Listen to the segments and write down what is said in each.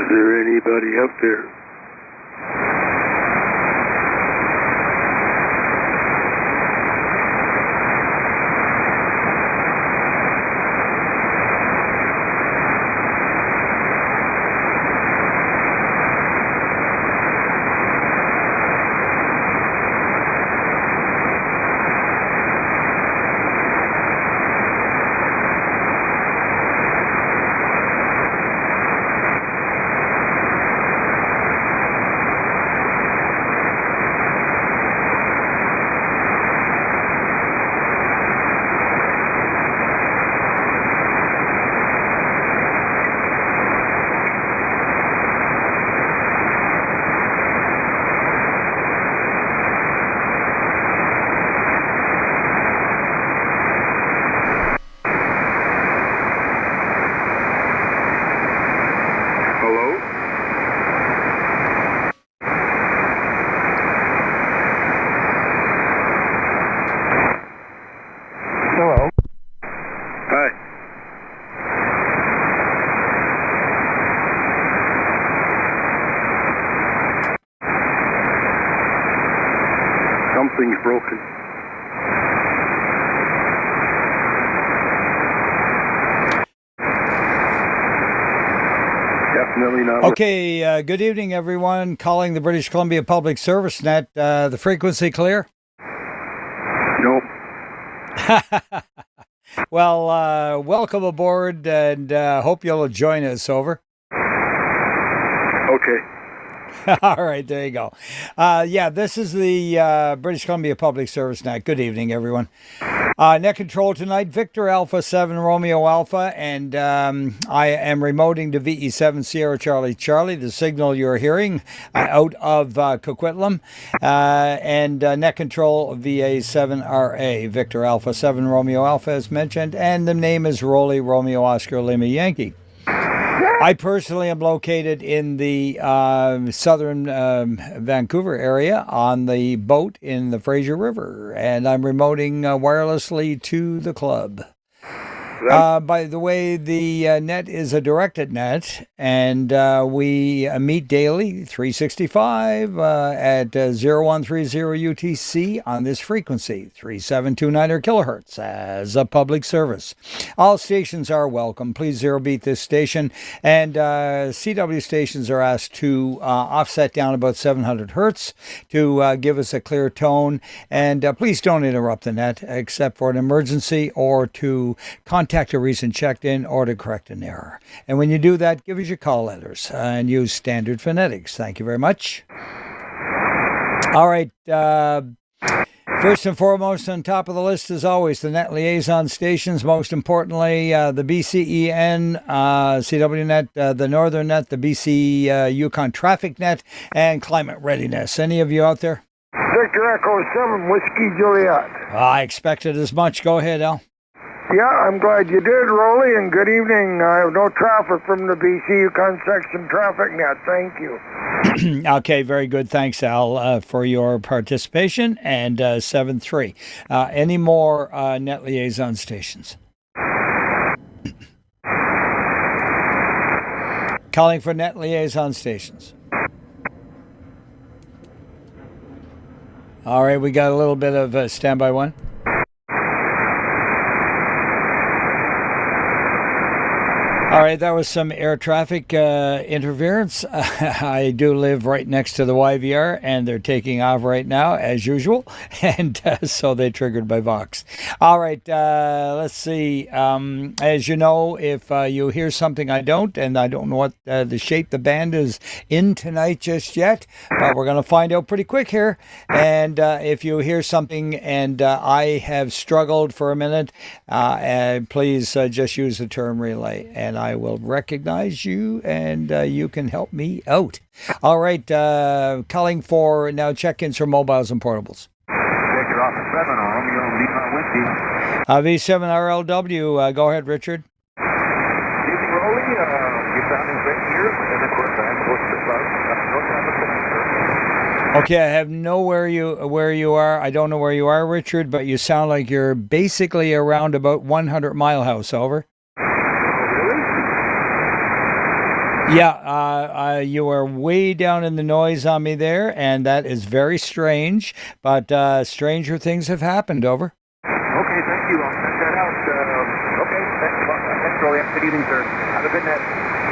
Is there anybody up there? Hello? Hello. Hi. Something's broken. Definitely not. Okay, good evening, everyone. Calling the British Columbia Public Service Net. The frequency clear? Nope. Well, welcome aboard, and hope you'll join us. Over. Okay. All right, there you go. Yeah, this is the British Columbia Public Service Net. Good evening, everyone. Net control tonight, Victor Alpha 7 Romeo Alpha, and I am remoting to VE7 Sierra Charlie Charlie, the signal you're hearing out of Coquitlam, and net control VA7RA, Victor Alpha 7 Romeo Alpha, as mentioned, and the name is Roly Romeo Oscar Lima Yankee. I personally am located in the southern Vancouver area on the boat in the Fraser River, and I'm remoting wirelessly to the club. By the way, the net is a directed net, and we meet daily, 365 at 0130 UTC on this frequency, 3729 kilohertz, as a public service. All stations are welcome. Please zero beat this station, and CW stations are asked to offset down about 700 hertz to give us a clear tone, and please don't interrupt the net except for an emergency or to contact a recent checked-in or to correct an error. And when you do that, give us your call letters and use standard phonetics. Thank you very much. All right. First and foremost, on top of the list, as always, the net liaison stations. Most importantly, the BCEN, CW net, the Northern net, the BC Yukon Traffic net, and Climate Readiness. Any of you out there? Victor Echo 7, Whiskey Juliet. I expected as much. Go ahead, Al. Yeah, I'm glad you did, Roly, and good evening. I have no traffic from the BC Yukon section traffic net. Thank you. Okay, very good. Thanks, Al, for your participation. And 7-3. Any more net liaison stations? Calling for net liaison stations. All right, we got a little bit of standby one. All right, that was some air traffic interference. I do live right next to the YVR, and they're taking off right now, as usual, and so they triggered by Vox. All right, let's see. As you know, if you hear something I don't, and I don't know what the shape the band is in tonight just yet, but we're going to find out pretty quick here. And if you hear something and I have struggled for a minute, please just use the term relay, and I will recognize you, and you can help me out. All right, calling for now check-ins for mobiles and portables. Victor Alpha 7 on Romeo Lima Whiskey. V7RLW, go ahead, Richard. Evening, Roly. You're sounding great here, and of course, I'm close to the club. No traffic tonight, sir. Okay, I have no where you are. I don't know where you are, Richard, but you sound like you're basically around about 100 Mile House. Over. Yeah, you are way down in the noise on me there, and that is very strange, but stranger things have happened. Over. Okay, thank you. I'll check that out. Okay, thanks, Roly. Good evening, sir. Have a good night.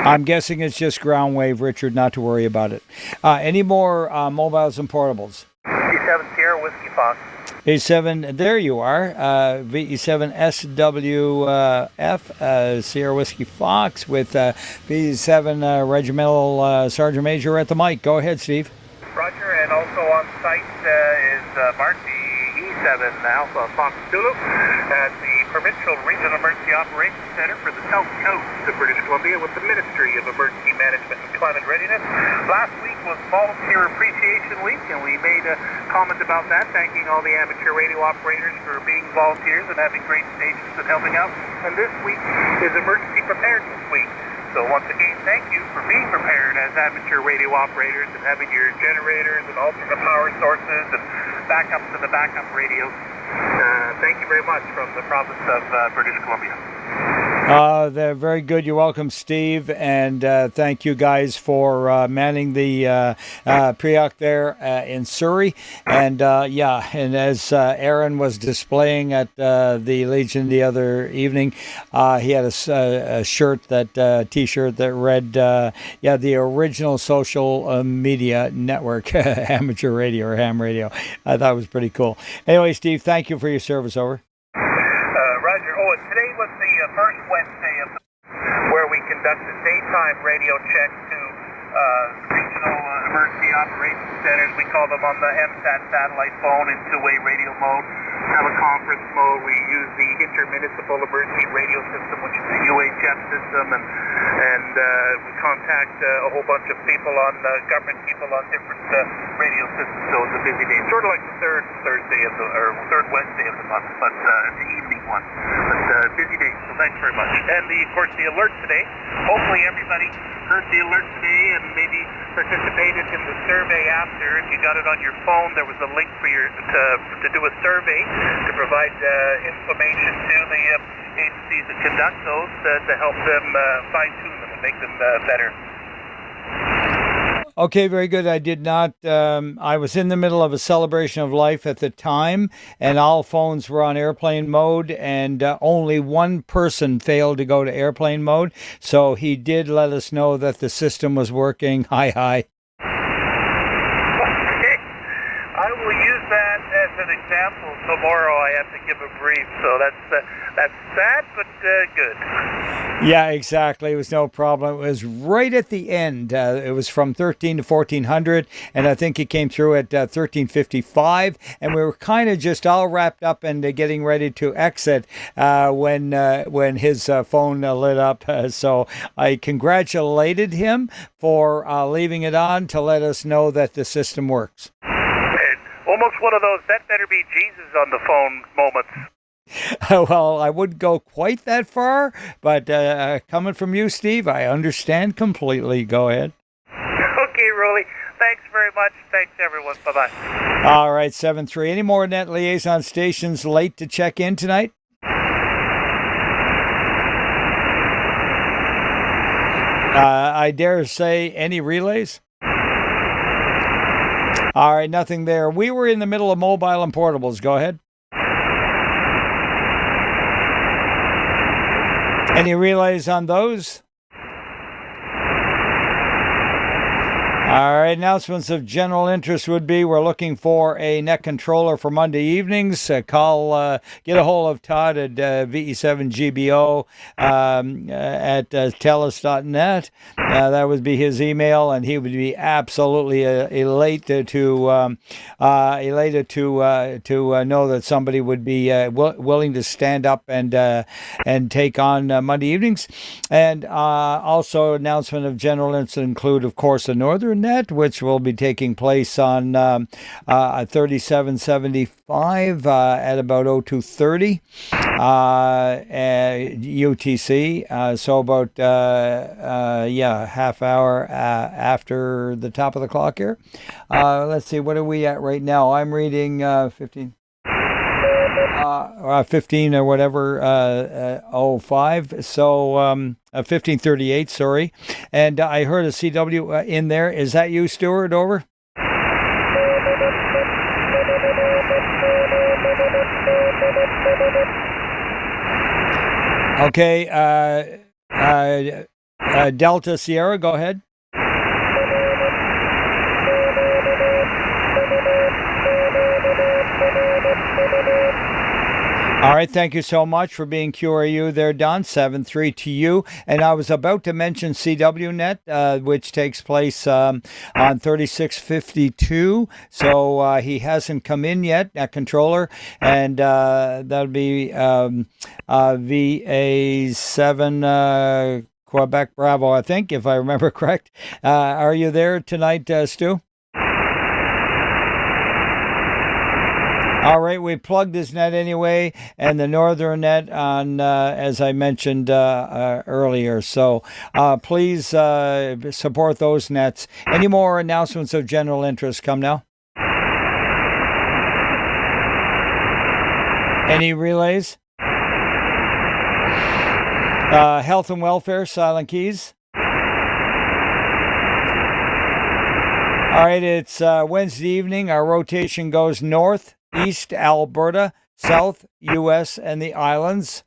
I'm guessing it's just ground wave, Richard, not to worry about it. Any more mobiles and portables? VE7 Sierra Whiskey Fox. A7, there you are. VE7 SWF, Sierra Whiskey Fox with VE7 Regimental Sergeant Major at the mic. Go ahead, Steve. Roger, and also on site is Mark, the E7 Alpha Fox Zulu at the Provincial Regional Emergency Operations Center for the South Coast of British Columbia with the Ministry of Emergency Management and Climate Readiness. Last week was Volunteer Appreciation Week, and we made a comment about that, thanking all the amateur radio operators for being volunteers and having great stations and helping out. And this week is Emergency Preparedness Week. So once again, thank you for being prepared as amateur radio operators and having your generators and alternate power sources and backups to the backup radios. Thank you very much from the province of British Columbia. They're very good. You're welcome, Steve, and thank you guys for manning the pre-oc there in Surrey. And and as Aaron was displaying at the Legion the other evening, he had a shirt, that T-shirt that read, the original social media network, amateur radio or ham radio. I thought it was pretty cool. Anyway, Steve, thank you for your service. Over. Roger. Oh, and today was the first Wednesday of where we conducted daytime radio checks to regional emergency operations centers. We call them on the MSAT satellite phone in two-way radio mode, teleconference mode. We use the intermunicipal emergency radio system, which is the UHF system, and we contact a whole bunch of people on government people on different radio systems. So it's a busy day, sort of like the third third Wednesday of the month, but the evening one. But busy day. So thanks very much. And of course the alert today. Hopefully everybody heard the alert today and maybe participated in the survey after. If you got it on your phone, there was a link for to do a survey to provide information to the agencies that conduct those to help them fine-tune them and make them better. Okay, very good. I did not. I was in the middle of a celebration of life at the time, and all phones were on airplane mode, and only one person failed to go to airplane mode. So he did let us know that the system was working. Hi. Okay. I will use that as an example. Tomorrow I have to give a brief, so that's sad, but good. Yeah, exactly. It was no problem. It was right at the end. It was from 13 to 1400, and I think it came through at 1355, and we were kind of just all wrapped up and getting ready to exit when his phone lit up. So I congratulated him for leaving it on to let us know that the system works. Almost one of those, that better be Jesus on the phone moments. Well, I wouldn't go quite that far, but coming from you, Steve, I understand completely. Go ahead. Okay, Roly. Thanks very much. Thanks, everyone. Bye-bye. All right, 7-3. Any more net liaison stations late to check in tonight? I dare say any relays? All right, nothing there. We were in the middle of mobile and portables. Go ahead. Any relays on those? All right, announcements of general interest would be we're looking for a net controller for Monday evenings. Get a hold of Todd at VE7GBO at telus.net. That would be his email, and he would be absolutely elated to know that somebody would be willing to stand up and take on Monday evenings. And also announcement of general interest include, of course, the Northern Net, which will be taking place on 3775 at about 0230 UTC. So about half hour after the top of the clock here. Let's see, what are we at right now? I'm reading 15 or whatever, 05. So 1538, sorry. And I heard a CW in there. Is that you, Stuart? Over? Okay. Delta Sierra, go ahead. All right, thank you so much for being QRU there, Don. 7-3 to you. And I was about to mention CWNet, which takes place on 3652. So he hasn't come in yet, that controller. And that'll be VA7 Quebec Bravo, I think, if I remember correct. Are you there tonight, Stu? All right, we plugged this net anyway, and the northern net on, as I mentioned earlier. So please support those nets. Any more announcements of general interest come now? Any relays? Health and welfare, Silent Keys. All right, it's Wednesday evening. Our rotation goes north, east, Alberta, south, U.S., and the islands.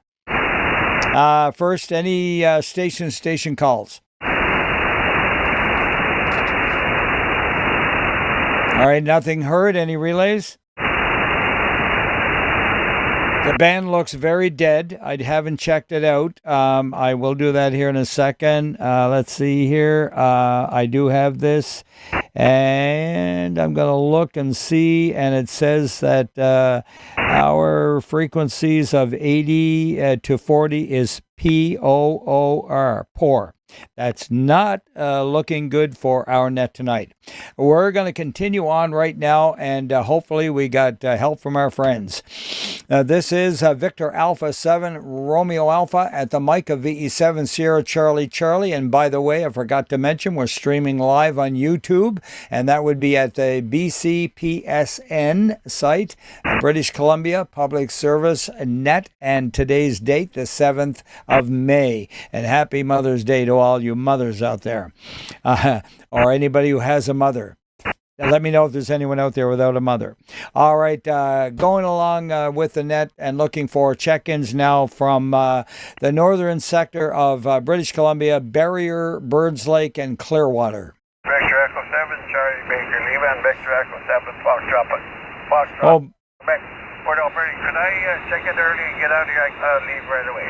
First, any station calls? All right, nothing heard. Any relays? The band looks very dead. I haven't checked it out. I will do that here in a second. Let's see here. I do have this. And I'm going to look and see. And it says that our frequencies of 80 to 40 is POOR, poor. That's not looking good for our net tonight. We're going to continue on right now, and hopefully we got help from our friends. This is Victor Alpha 7 Romeo Alpha at the mic of VE7 Sierra Charlie Charlie. And by the way, I forgot to mention we're streaming live on YouTube, and that would be at the BCPSN site, British Columbia Public Service Net, and today's date, the 7th of May. And happy Mother's Day to all you mothers out there, or anybody who has a mother. Let me know if there's anyone out there without a mother. All right, going along with the net and looking for check-ins now from the northern sector of British Columbia, Barrier, Birds Lake, and Clearwater. Victor Echo 7, Charlie Baker, leave on Victor Echo 7, Foxtrot, Oh, Quebec, Port Alberta. Could I check it early and get out of here? I'll leave right away.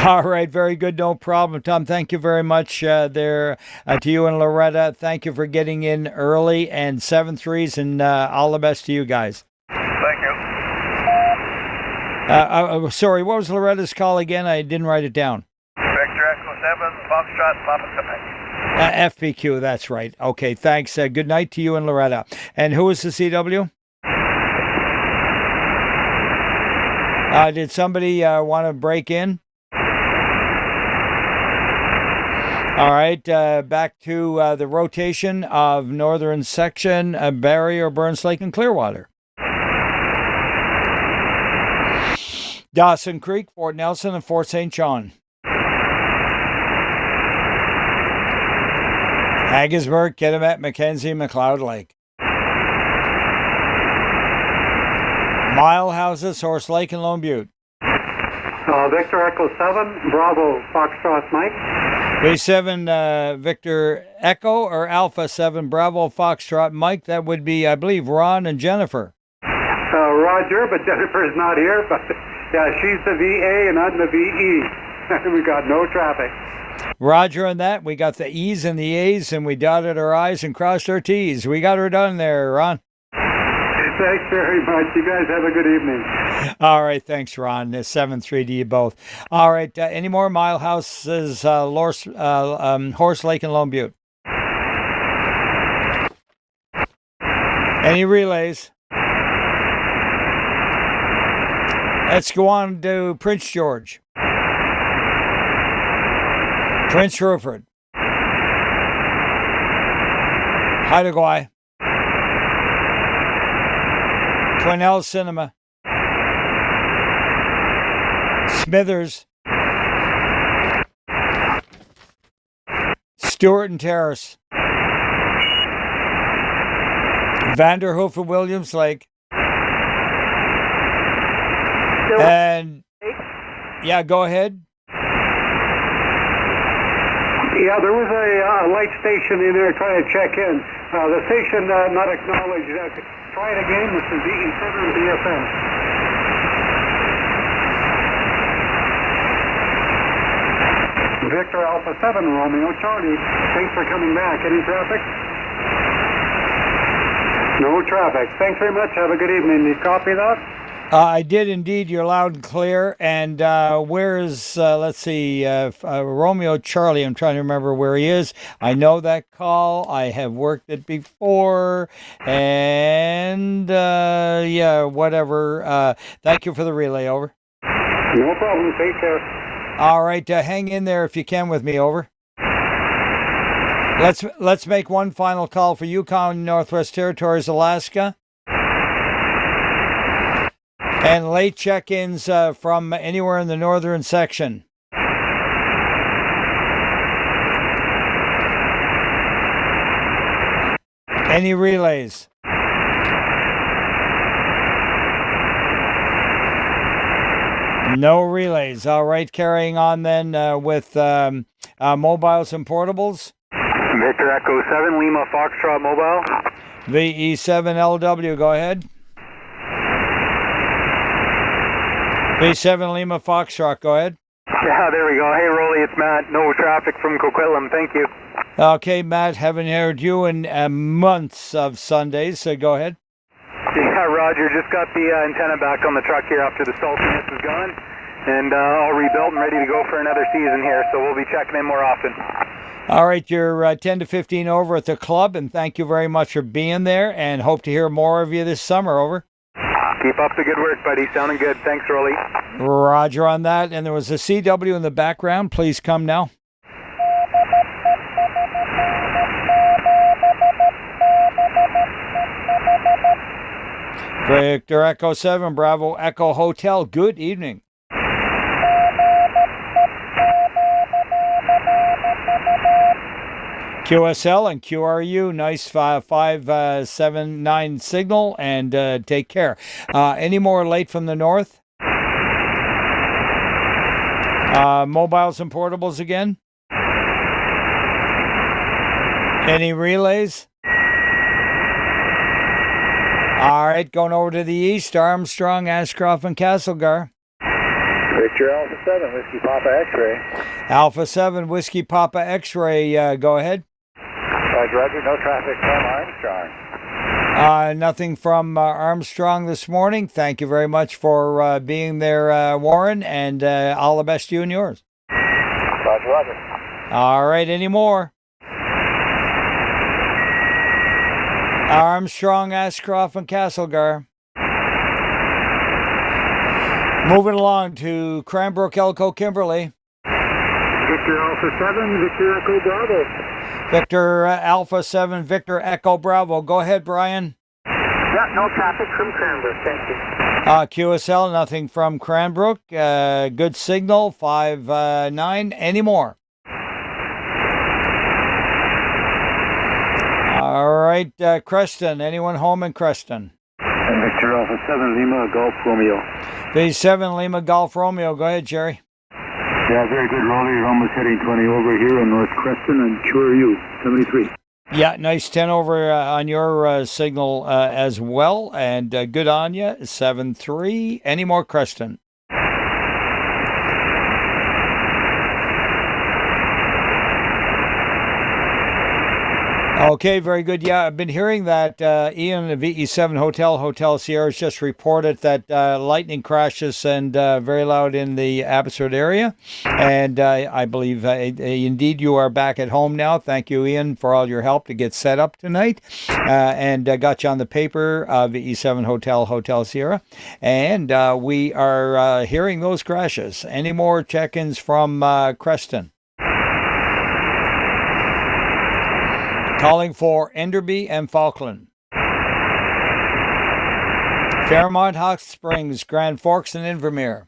all right, very good, no problem, Tom. Thank you very much there to you and Loretta. Thank you for getting in early, and 7-3s, and all the best to you guys. Thank you. Sorry, what was Loretta's call again? I didn't write it down. Victor Echo 7, Foxtrot, Papa Quebec. FPQ, that's right. Okay, thanks. Good night to you and Loretta. And who is the CW? Did somebody want to break in? All right, back to the rotation of northern section, Barrier, Burns Lake, and Clearwater. Dawson Creek, Fort Nelson, and Fort St. John. Hagisburg, Kitimat, Mackenzie, McLeod Lake. Mile Houses, Horse Lake, and Lone Butte. Victor Echo 7, Bravo, Foxtrot, Mike. V7 Victor Echo or Alpha 7 Bravo Foxtrot Mike. That would be, I believe, Ron and Jennifer. Roger, but Jennifer's not here. But yeah, she's the VA and I'm the VE. We got no traffic. Roger on that. We got the E's and the A's, and we dotted our I's and crossed our T's. We got her done there, Ron. Thanks very much. You guys have a good evening. All right. Thanks, Ron. 7-3 to you both. All right. Any more Mile Houses, Horse Lake, and Lone Butte? Any relays? Let's go on to Prince George. Prince Rupert. Haida Quesnel Cinema. Stewart and Terrace. Vanderhoof and Williams Lake. And yeah, go ahead. Yeah, there was a light station in there trying to check in. The station not acknowledged. Try it again. This is BE7 BSN. Victor Alpha 7 Romeo Charlie. Thanks for coming back. Any traffic? No traffic. Thanks very much. Have a good evening. You copy that? I did indeed. You're loud and clear. And where is, let's see, Romeo Charlie? I'm trying to remember where he is. I know that call. I have worked it before. And, yeah, whatever. Thank you for the relay. Over. No problem. Take care. All right. Hang in there if you can with me. Over. Let's make one final call for Yukon, Northwest Territories, Alaska. And late check-ins from anywhere in the northern section. Any relays? No relays. All right, carrying on then with mobiles and portables. Victor Echo 7, Lima Foxtrot Mobile. VE7LW, go ahead. V7 Lima Foxtrot, go ahead. Yeah, there we go. Hey, Roly, it's Matt. No traffic from Coquitlam. Thank you. Okay, Matt, haven't heard you in months of Sundays, so go ahead. Yeah, Roger. Just got the antenna back on the truck here after the saltiness is gone. And all rebuilt and ready to go for another season here, so we'll be checking in more often. All right, you're 10 to 15 over at the club, and thank you very much for being there, and hope to hear more of you this summer. Over. Keep up the good work, buddy. Sounding good. Thanks, Roly. Roger on that. And there was a CW in the background. Please come now. Victor Echo 7, Bravo Echo Hotel. Good evening. QSL and QRU, nice 579 signal, and take care. Any more late from the north? Mobiles and portables again? Any relays? All right, going over to the east, Armstrong, Ashcroft, and Castlegar. Victor Alpha 7, Whiskey Papa X-Ray. Alpha 7, Whiskey Papa X-Ray, go ahead. Roger, no traffic from Armstrong. Nothing from Armstrong this morning. Thank you very much for being there, Warren, and all the best to you and yours. Roger, Roger. All right, any more? Armstrong, Ashcroft, and Castlegar. Moving along to Cranbrook, Elko, Kimberley. Victor Alpha 7, Victor Echo Bravo. Victor Alpha 7, Victor Echo Bravo. Go ahead, Brian. Yeah, no traffic from Cranbrook. Thank you. QSL, nothing from Cranbrook. Good signal, 5-9. Any more? All right, Creston. Anyone home in Creston? And Victor Alpha 7, Lima Golf Romeo. V7 Lima Golf Romeo. Go ahead, Jerry. Yeah, very good, Roly. You're almost heading 20 over here in North Creston and QRU 73. Yeah, nice 10 over on your signal as well, and good on you, 7-3. Any more, Creston? Okay, very good. Yeah, I've been hearing that Ian, the VE7 Hotel Sierra, has just reported that lightning crashes and very loud in the Abbotsford area. And I believe indeed you are back at home now. Thank you, Ian, for all your help to get set up tonight. And got you on the paper, VE7 Hotel Sierra. And we are hearing those crashes. Any more check-ins from Creston? Calling for Enderby and Falkland. Fairmont, Hot Springs, Grand Forks, and Invermere.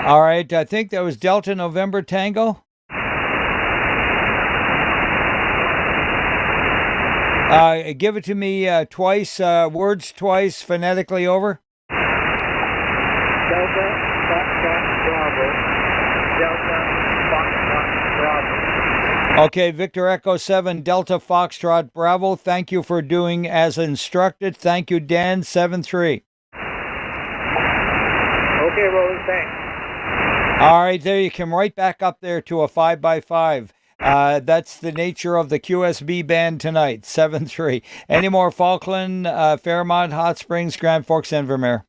All right, I think that was Delta November Tango. Give it to me twice, words twice, phonetically over. Delta Foxtrot Bravo. Delta Foxtrot Bravo. Okay, Victor Echo 7, Delta Foxtrot Bravo. Thank you for doing as instructed. Thank you, Dan 7-3. Okay, Roly, thanks. All right, there you come right back up there to a 5x5. That's the nature of the QSB band tonight, 7-3. Any more Falkland, Fairmont, Hot Springs, Grand Forks, and Vermeer?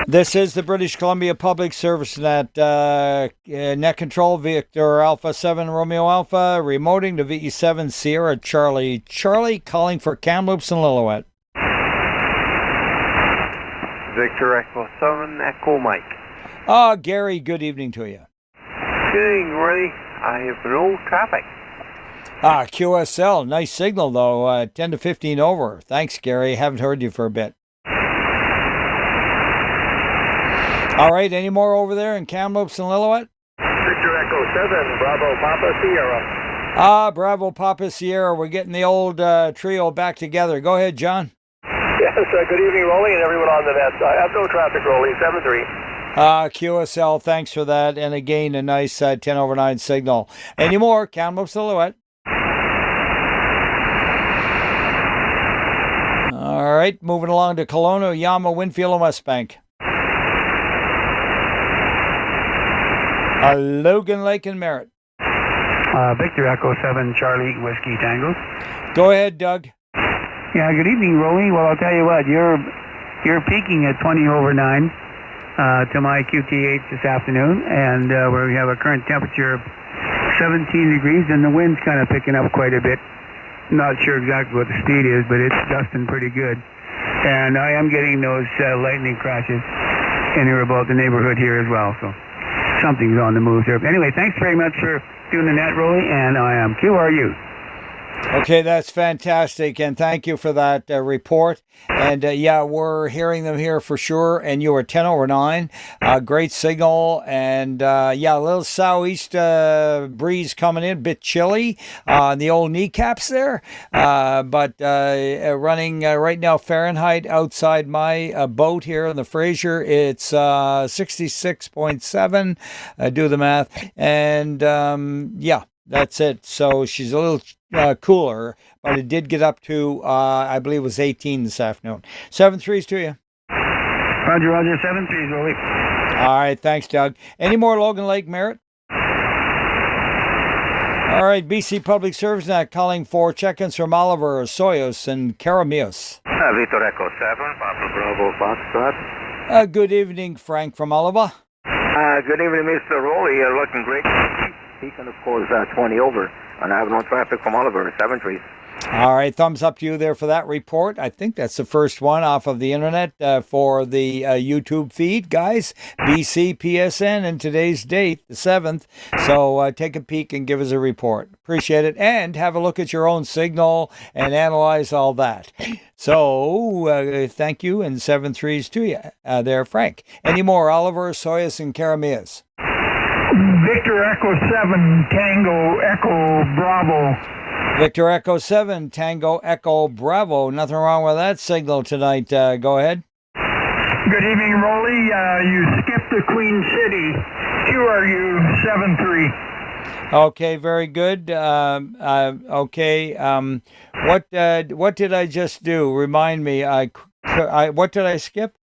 This is the British Columbia Public Service Net. Net control, Victor Alpha 7 Romeo Alpha, remoting to VE7 Sierra Charlie. Charlie calling for Kamloops and Lillooet. Victor Echo 7 Echo Mike. Gary, good evening to you. Good evening, Roly. I have no traffic. QSL, nice signal though, 10 to 15 over. Thanks, Gary. Haven't heard you for a bit. All right, any more over there in Kamloops and Lillooet? Victor Echo 7 Bravo Papa Sierra. Bravo Papa Sierra. We're getting the old trio back together. Go ahead, John. Yes, good evening, Roly, and everyone on the net. I have no traffic, Roly, 7-3. QSL, thanks for that. And again, a nice 10 over 9 signal. Any more? Kamloops, Lillooet. All right, moving along to Kelowna, Yama, Winfield, and Westbank. Logan Lake and Merritt. Victor Echo 7 Charlie Whiskey Tango. Go ahead, Doug. Yeah, good evening, Roly. Well, I'll tell you what, you're peaking at 20 over 9 to my QTH this afternoon, and we have a current temperature of 17 degrees, and the wind's kind of picking up quite a bit. Not sure exactly what the speed is, but it's gusting pretty good. And I am getting those lightning crashes in or about the neighborhood here as well, so something's on the move there. But anyway, thanks very much for doing the net, Roly, and I am QRU. Okay, that's fantastic, and thank you for that report. And yeah, we're hearing them here for sure. And you were 10 over 9, great signal, and yeah, a little southeast breeze coming in, a bit chilly on the old kneecaps there, but running right now Fahrenheit outside my boat here in the Fraser. It's 66.7. Do the math, and yeah. That's it. So she's a little cooler, but it did get up to, I believe it was 18 this afternoon. 7-3s to you. Roger, 7-3s, Roly. All right, thanks, Doug. Any more Logan Lake Merritt? All right, BC Public Service Net calling for check-ins from Oliver, Soyos, and Karamios. Victor Echo 7 Papa Bravo Foxtrot. Good evening, Frank from Oliver. Good evening, Mr. Roly. You're looking great. Peaking, of course, 20 over, and I have no traffic from Oliver, 7-3. All right, thumbs up to you there for that report. I think that's the first one off of the internet for the YouTube feed, guys. BCPSN and today's date, the 7th. So take a peek and give us a report. Appreciate it. And have a look at your own signal and analyze all that. So thank you, and 7-3s to you there, Frank. Any more? Oliver, Soyas, and Karamias. Victor Echo 7 Tango Echo Bravo. Victor Echo 7 Tango Echo Bravo. Nothing wrong with that signal tonight. Go ahead. Good evening, Roly. You skipped the Queen City. QRU 7-3. Okay, very good. Okay. What did I just do? Remind me. What did I skip?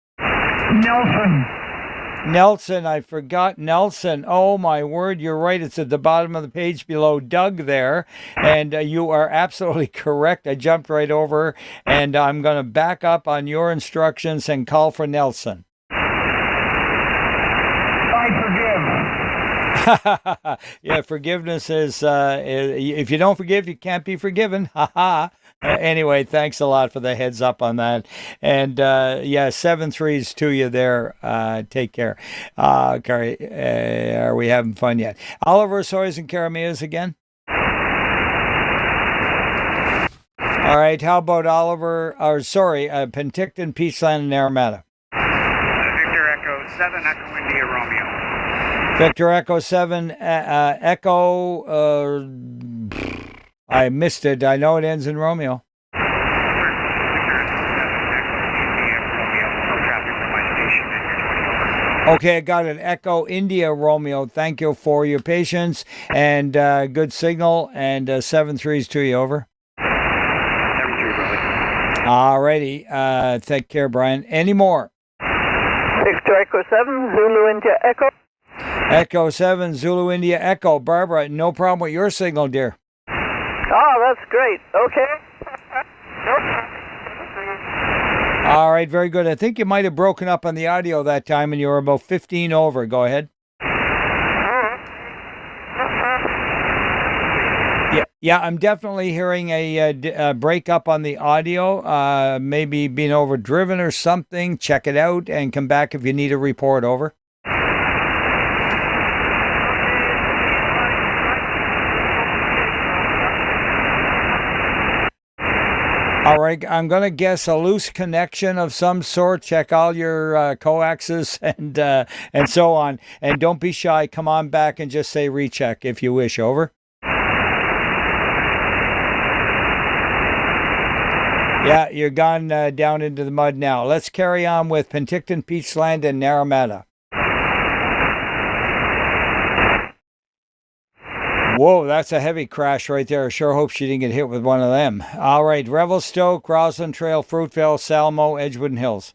Nelson, I forgot Nelson. Oh, my word, you're right. It's at the bottom of the page below Doug there. And you are absolutely correct. I jumped right over, and I'm going to back up on your instructions and call for Nelson. I forgive. Yeah, forgiveness is, if you don't forgive, you can't be forgiven. Anyway, thanks a lot for the heads up on that. And yeah, 7-3s to you there. Take care. Carrie, are we having fun yet? Oliver, Soyas, and Karamias again? All right, how about Oliver, or sorry, Penticton, Peaceland, and Naramata? 7, Echo India Romeo. Victor Echo 7, Echo, I missed it. I know it ends in Romeo. Victor Echo 7, Echo India Romeo. No traffic from my station and you're 20 over. Okay, I got it. Echo India Romeo. Thank you for your patience and good signal. And 7-3's to you, over. 7-3, Roly. All righty. Take care, Brian. Any more? Victor Echo 7, Zulu India Echo. Echo 7, Zulu India Echo. Barbara, no problem with your signal, dear. Oh, that's great. Okay. All right, very good. I think you might have broken up on the audio that time and you were about 15 over. Go ahead. Yeah, I'm definitely hearing a break up on the audio, maybe being overdriven or something. Check it out and come back if you need a report, over. All right, I'm going to guess a loose connection of some sort. Check all your coaxes and so on. And don't be shy. Come on back and just say recheck if you wish, over. Yeah, you're gone down into the mud now. Let's carry on with Penticton, Peachland, and Naramata. Whoa, that's a heavy crash right there. I sure hope she didn't get hit with one of them. All right, Revelstoke, Roslyn Trail, Fruitvale, Salmo, Edgewood Hills.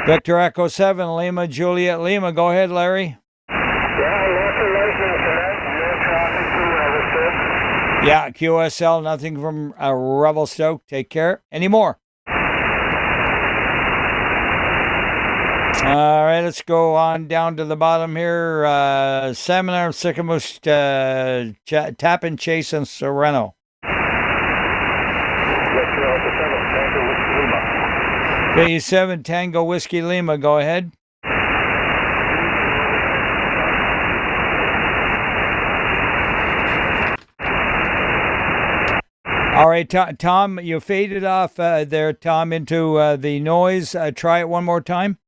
Victor Echo 7, Lima, Juliet, Lima. Go ahead, Larry. Yeah, QSL, nothing from Revelstoke. Take care. Any more? All right, let's go on down to the bottom here. Seminar, Sycamoose, Tappan, Chase, and Sereno. Okay, 7 Tango Whiskey Lima. Go ahead. All right, Tom, you faded off there, Tom, into the noise. Try it one more time.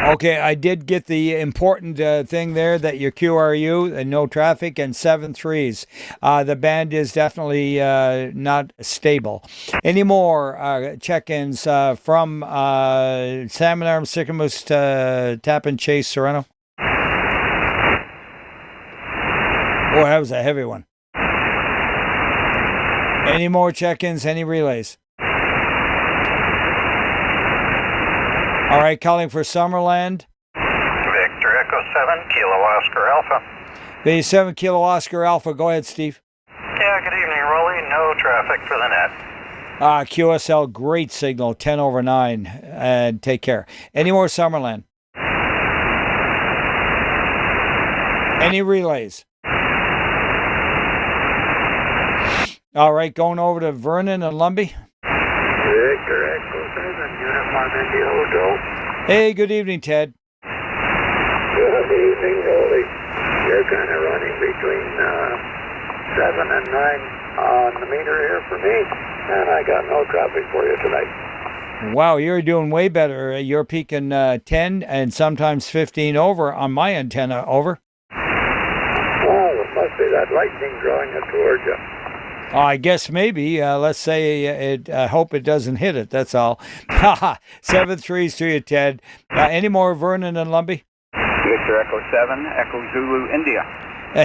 Okay, I did get the important thing there that your QRU and no traffic and 7-3s. The band is definitely not stable. Any more check-ins from Salmon Arm, Sycamoose, Tappan, Chase, Sereno? Boy, that was a heavy one. Any more check-ins, any relays? All right, calling for Summerland. Victor Echo 7, Kilo Oscar Alpha. B7 Kilo Oscar Alpha. Go ahead, Steve. Yeah, good evening, Roly. No traffic for the net. QSL, great signal, 10 over 9. And take care. Any more Summerland? Any relays? All right, going over to Vernon and Lumbee. Victor Echo 7, Uniform India Hotel. Hey, good evening, Ted. Good evening, Roly. You're kind of running between 7 and 9 on the meter here for me, and I got no traffic for you tonight. Wow, you're doing way better. You're peaking 10 and sometimes 15 over on my antenna, over. Oh, it must be that lightning drawing it towards you. I guess maybe. Let's say it. I hope it doesn't hit it. That's all. 7-3s to you, Ted. Any more Vernon and Lumbee? Victor Echo 7, Echo Zulu India.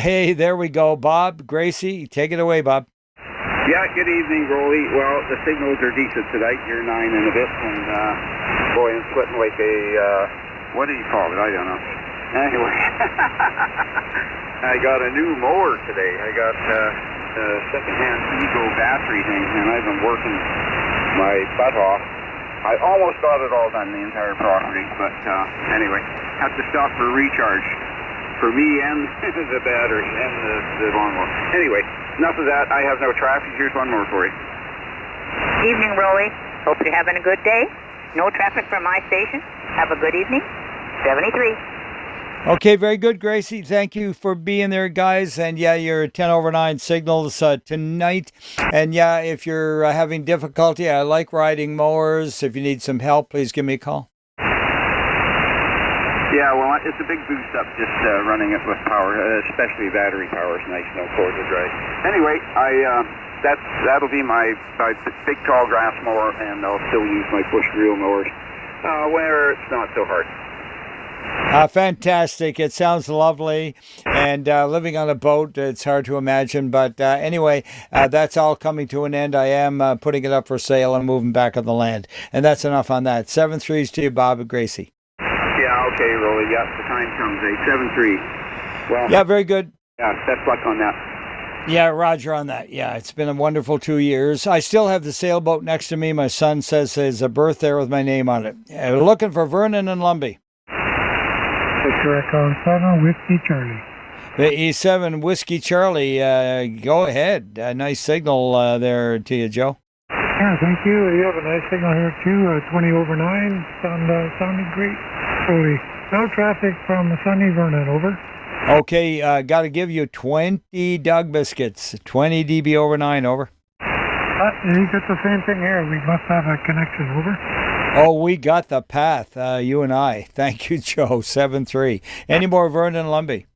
Hey, there we go. Bob, Gracie, take it away, Bob. Yeah, good evening, Roly. Well, the signals are decent tonight. You're 9 and a bit, and boy, I'm sweating like a, what do you call it? I don't know. Anyway, I got a new mower today. I got second-hand Ego battery thing, and I've been working my butt off. I almost got it all done, the entire property, but anyway, had to stop for recharge for me and the battery and the lawnmower. Anyway, enough of that. I have no traffic. Here's one more for you. Evening, Roly. Hope you're having a good day. No traffic from my station. Have a good evening. 73. Okay, very good, Gracie. Thank you for being there, guys. And yeah, your 10 over 9 signals tonight. And yeah, if you're having difficulty, I like riding mowers. If you need some help, please give me a call. Yeah, well, it's a big boost up just running it with power, especially battery power is nice, no cord to drive. Anyway, that'll be my big tall grass mower, and I'll still use my push reel mowers where it's not so hard. Fantastic. It sounds lovely. And living on a boat, it's hard to imagine. But anyway, that's all coming to an end. I am putting it up for sale and moving back on the land. And that's enough on that. 7-3s to you, Bob and Gracie. Yeah, okay, Roly. Yeah, the time comes, 7-3. Well, yeah, very good. Yeah, best luck on that. Yeah, Roger on that. Yeah, it's been a wonderful 2 years. I still have the sailboat next to me. My son says there's a berth there with my name on it. We're looking for Vernon and Lumbee. Victor Echo 7, Whiskey Charlie. The E7 Whiskey Charlie, go ahead. Nice signal there to you, Joe. Yeah, thank you. You have a nice signal here too, 20 over 9. Sounding great. Roly. No traffic from sunny Vernon, over. Okay, got to give you 20 Doug biscuits. 20 dB over 9, over. You got the same thing here. We must have a connection, over. Oh, we got the path, you and I. Thank you, Joe. 7-3. Any more Vernon Lumbee?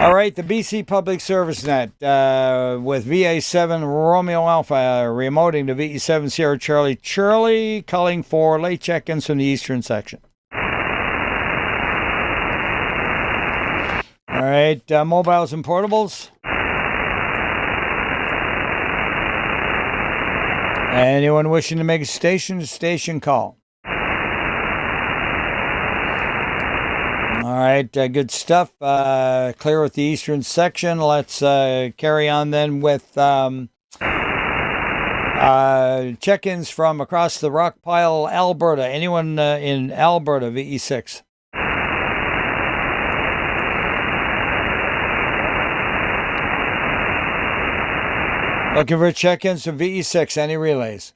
All right, the BC Public Service Net with VA7 Romeo Alpha remoting to VE7 Sierra Charlie. Charlie calling for late check-ins from the eastern section. All right, mobiles and portables. Anyone wishing to make a station call. All right, good stuff. Clear with the eastern section. Let's carry on then with check-ins from across the rock pile, Alberta. Anyone in Alberta, VE6? Looking for check-ins from VE6. Any relays?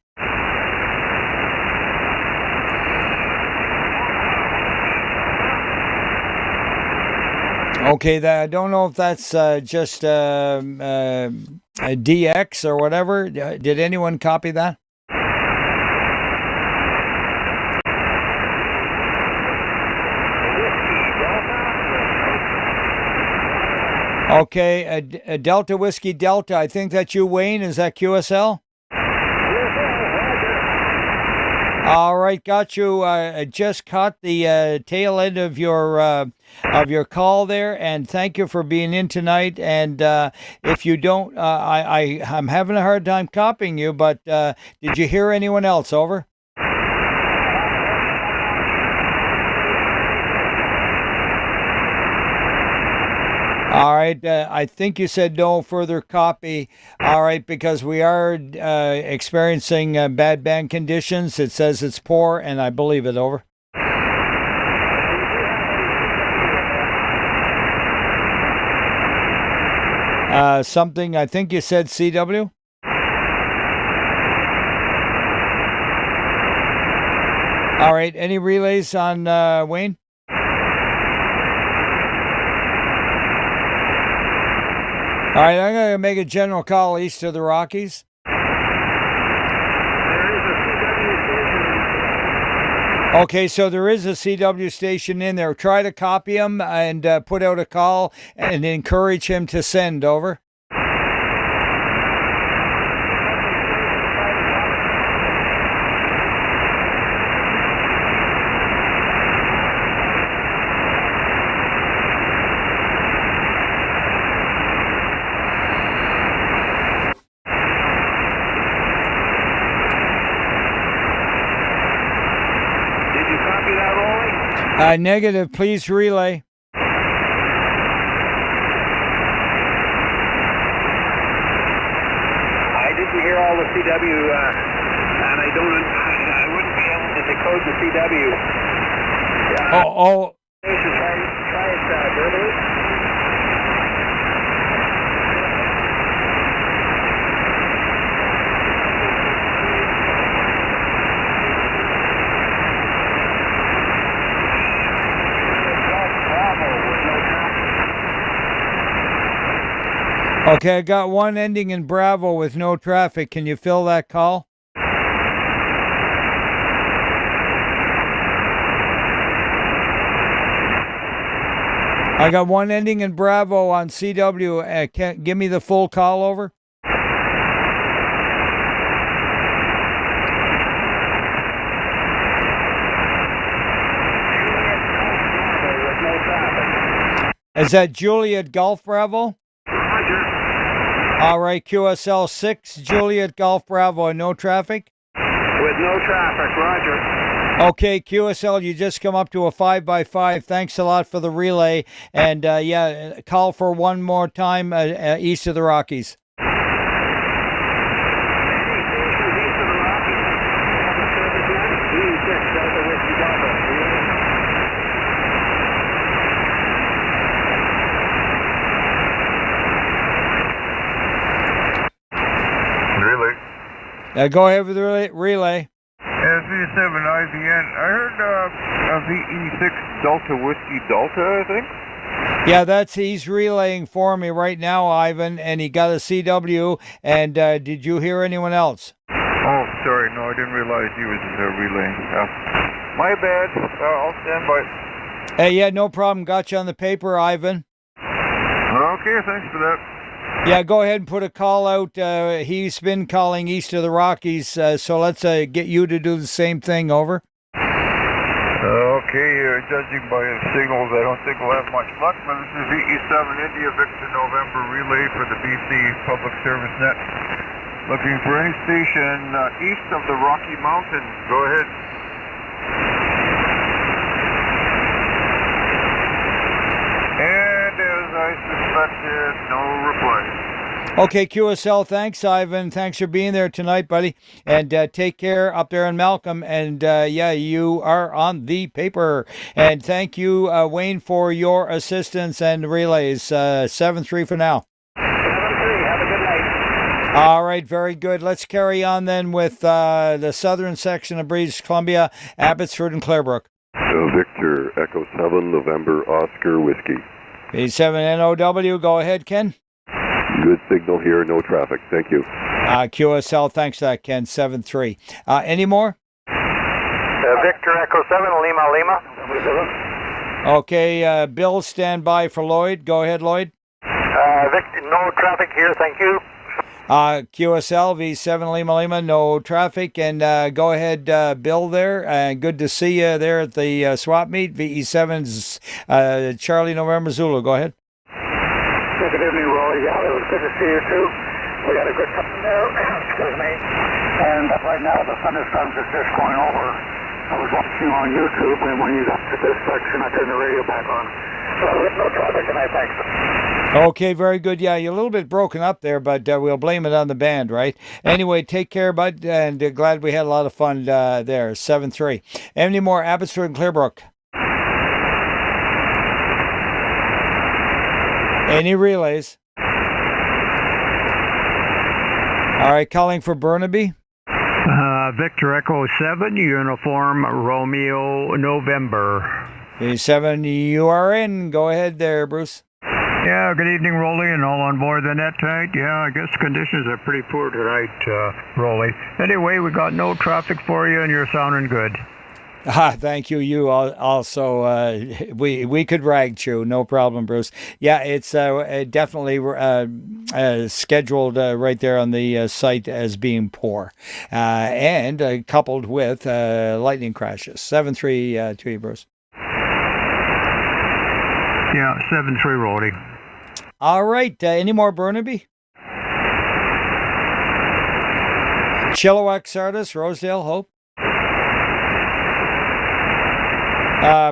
Okay, I don't know if that's just a DX or whatever. Did anyone copy that? Okay, a Delta Whiskey Delta. I think that's you, Wayne. Is that QSL? All right, got you. I just caught the tail end of your call there, and thank you for being in tonight. And if you don't, I'm having a hard time copying you, but did you hear anyone else? Over. All right, I think you said no further copy. All right, because we are experiencing bad band conditions. It says it's poor, and I believe it. Over. Something, I think you said CW? All right, any relays on Wayne? All right, I'm going to make a general call east of the Rockies. Okay, so there is a CW station in there. Try to copy him and put out a call and encourage him to send. Over. Negative, please relay. I didn't hear all the CW, and I wouldn't be able to decode the CW. Try it verbally. Okay, I got one ending in Bravo with no traffic. Can you fill that call? I got one ending in Bravo on CW. Give me the full call over. Is that Juliet Golf Bravo? Roger. All right, QSL 6, Juliet Golf Bravo, and no traffic? With no traffic, roger. Okay, QSL, you just come up to a 5x5. Thanks a lot for the relay. And yeah, call for one more time east of the Rockies. Go ahead with the relay. SV7IVN. I heard a VE6 Delta Whiskey Delta, I think. Yeah, he's relaying for me right now, Ivan, and he got a CW. And did you hear anyone else? Oh, sorry. No, I didn't realize he was relaying. My bad. I'll stand by. Hey, yeah, no problem. Got you on the paper, Ivan. Okay, thanks for that. Yeah, go ahead and put a call out. He's been calling east of the Rockies, so let's get you to do the same thing. Over. Okay, judging by his signals, I don't think we'll have much luck, but this is VE7 India Victor November relay for the BC Public Service Net. Looking for any station east of the Rocky Mountains. Go ahead. And as I suspected, no reply. Okay, QSL, thanks, Ivan. Thanks for being there tonight, buddy. And take care up there in Malcolm. And yeah, you are on the paper. And thank you, Wayne, for your assistance and relays. 7-3 for now. 7-3. Have a good night. All right, very good. Let's carry on then with the southern section of British Columbia, Abbotsford and Clarebrook. Victor, Echo 7, November, Oscar, Whiskey. B7NOW, go ahead, Ken. Good signal here, no traffic. Thank you. QSL, thanks for that, Ken. 7-3. Any more? Victor, Echo 7, Lima. Okay, Bill, stand by for Lloyd. Go ahead, Lloyd. Victor, no traffic here, thank you. QSL, V7 Lima, no traffic. And go ahead, Bill there. Good to see you there at the swap meet. VE7's Charlie November Zulu. Go ahead. Good evening, Roly. Yeah, it was good to see you too. We had a good time there, excuse me. And right now the thunderstorms are just going over. I was watching on YouTube, and when you got to this section, I turned the radio back on. So there's no traffic tonight, thanks. Okay, very good. Yeah, you're a little bit broken up there, but we'll blame it on the band, right? Anyway, take care, bud, and glad we had a lot of fun there. 7-3. Any more Abbotsford and Clarebrook? Any relays? All right, calling for Burnaby. Victor Echo 7, Uniform Romeo November. B7, you are in. Go ahead there, Bruce. Yeah, good evening, Roly, and all on board the net tonight. Yeah, I guess conditions are pretty poor tonight, Roly. Anyway, we got no traffic for you, and you're sounding good. Thank you. You also, we could rag chew, no problem, Bruce. Yeah, it's definitely scheduled right there on the site as being poor, and coupled with lightning crashes. 7-3 to you, Bruce. Yeah, 7-3, Roly. All right. Any more Burnaby? Chilliwack, Sardis, Rosedale, Hope.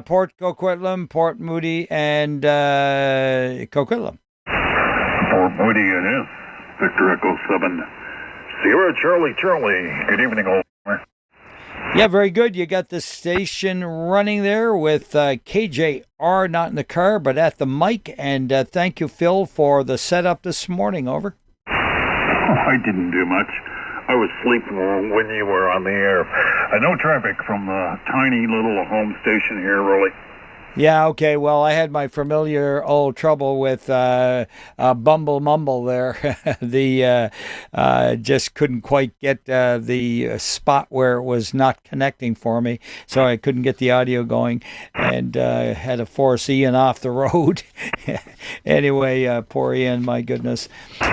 Port Coquitlam, Port Moody, and Coquitlam. Port Moody it is. Victor Echo 7. Sierra Charlie. Good evening, all. Yeah, very good. You got the station running there with KJR not in the car, but at the mic. And thank you, Phil, for the setup this morning. Over. I didn't do much. I was sleeping when you were on the air. No traffic from the tiny little home station here, Roly. Yeah, okay. Well, I had my familiar old trouble with Bumble Mumble there. The just couldn't quite get the spot where it was not connecting for me, so I couldn't get the audio going, and had to force Ian off the road. Anyway, poor Ian, my goodness.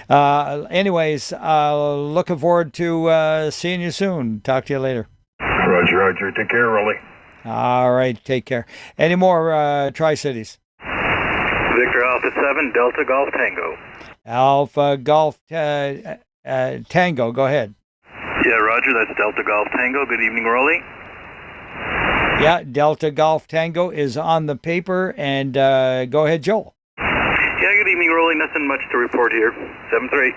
Anyways, looking forward to seeing you soon. Talk to you later. Roger, Roger. Take care, Roly. All right, take care. Any more Tri-Cities? Victor Alpha 7, Delta Golf Tango. Alpha Golf Tango, go ahead. Yeah, Roger, that's Delta Golf Tango. Good evening, Roly. Yeah, Delta Golf Tango is on the paper, and go ahead, Joel. Yeah, good evening, Roly. Nothing much to report here. 7-3.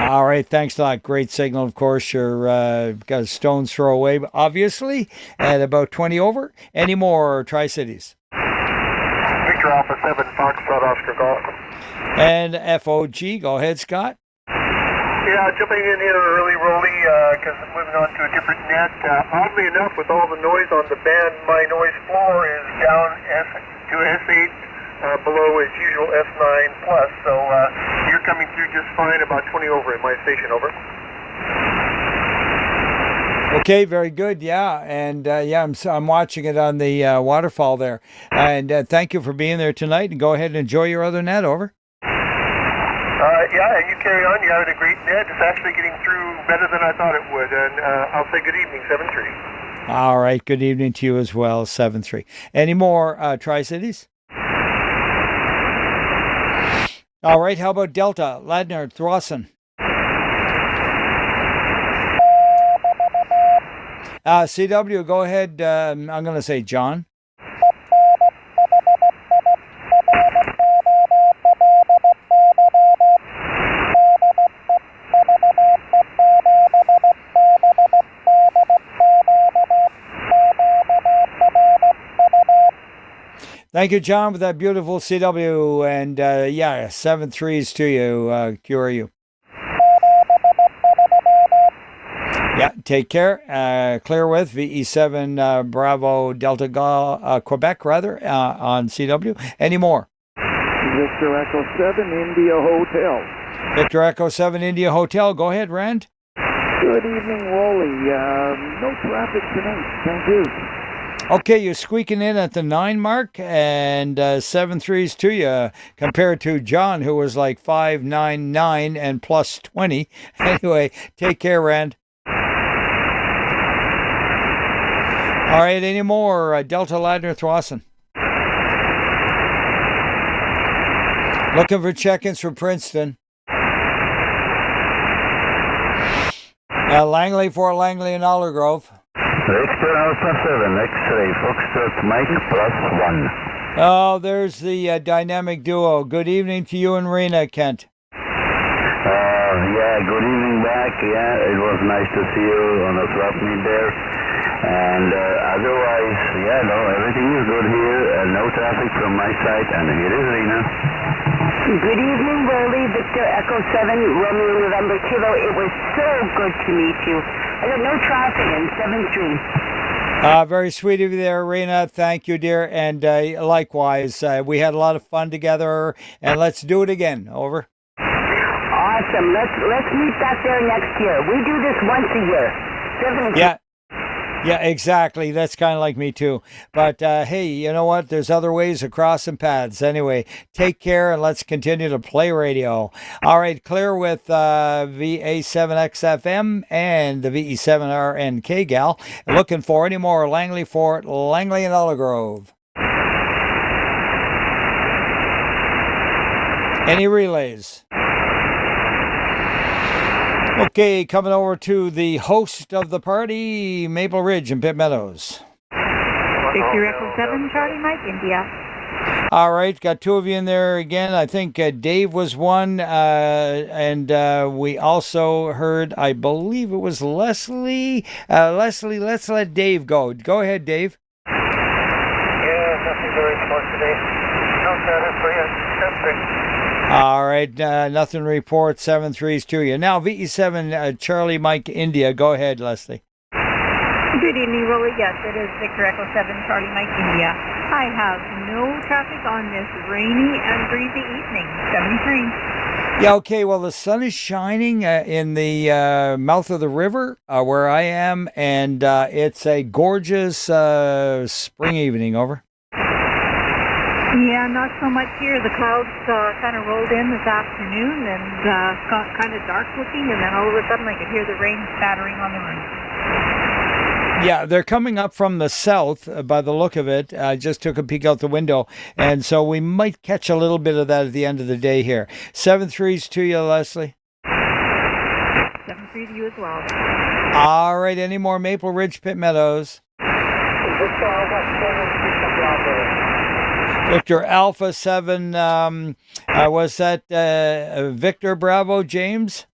All right, thanks a lot. Great signal, of course. You're got a stone's throw away, obviously, at about 20 over. Any more Tri-Cities? Victor Alpha 7, Foxtrot Oscar Golf. And FOG, go ahead, Scott. Yeah, jumping in here early, Roly, because I'm moving on to a different net. Oddly enough, with all the noise on the band, my noise floor is down to S8. Below as usual S9 plus, so you're coming through just fine, about 20 over at my station, over. Okay, very good. Yeah, and I'm watching it on the waterfall there. And thank you for being there tonight. And go ahead and enjoy your other net. Over. Yeah, and you carry on. You're having a great net. It's actually getting through better than I thought it would. And I'll say good evening, 7-3. All right. Good evening to you as well, 7-3. Any more Tri-Cities? All right, how about Delta, Ladner, Thrawson? CW, go ahead. I'm going to say John. Thank you, John, for that beautiful CW. And 7-3s to you. Cure you. Yeah, take care. Clear with VE7 Bravo Delta Quebec, rather, on CW. Any more? Victor Echo 7 India Hotel. Victor Echo 7 India Hotel. Go ahead, Rand. Good evening, Roly. No traffic tonight. Thank you. Okay, you're squeaking in at the 9 mark, and 7-3s to you, compared to John, who was like 5-9-9 and plus 20. Anyway, take care, Rand. All right, any more? Delta Ladner Thrawson. Looking for check-ins from Princeton. Langley for Langley and Aldergrove. Victor Alpha 7, X-ray, Foxtrot Mike plus 1. Oh, there's the dynamic duo. Good evening to you and Rena, Kent. Yeah, good evening back. Yeah, it was nice to see you on the swap meet there. And otherwise, yeah, no, everything is good here. No traffic from my side. And here is Rena. Good evening, Roly. Victor Echo 7, Romeo November Kilo. It was so good to meet you. I got no traffic in 7-3. Very sweet of you there, Rena. Thank you, dear. And likewise, we had a lot of fun together. And let's do it again. Over. Awesome. Let's meet back there next year. We do this once a year. 7-3. Yeah, exactly. That's kind of like me too. But hey, you know what? There's other ways of crossing paths. Anyway, take care and let's continue to play radio. All right, clear with VA7XFM and the VE7RNK gal. Looking for any more Langley Fort, Langley and Aldergrove. Any relays? Okay, coming over to the host of the party, Maple Ridge and Pitt Meadows. Victor Echo 7, Charlie Mike, India. All right, got two of you in there again. I think Dave was one, and we also heard, I believe it was Leslie. Leslie, let's let Dave go. Go ahead, Dave. Yeah, nothing to report today. No status for you. All right, nothing to report, 7-3s to you. Now, VE7 Charlie Mike India. Go ahead, Leslie. Good evening, Roly. Yes, it is Victor Echo 7 Charlie Mike India. I have no traffic on this rainy and breezy evening. 73. Yeah, okay, well, the sun is shining in the mouth of the river where I am, and it's a gorgeous spring evening, over. Yeah, not so much here. The clouds kind of rolled in this afternoon and got kind of dark looking, and then all of a sudden I could hear the rain spattering on the roof. Yeah, they're coming up from the south by the look of it. I just took a peek out the window, and so we might catch a little bit of that at the end of the day here. 7-3s to you, Leslie. 7-3 to you as well. All right, any more Maple Ridge Pit Meadows? Victor Alpha 7, was that Victor Bravo James?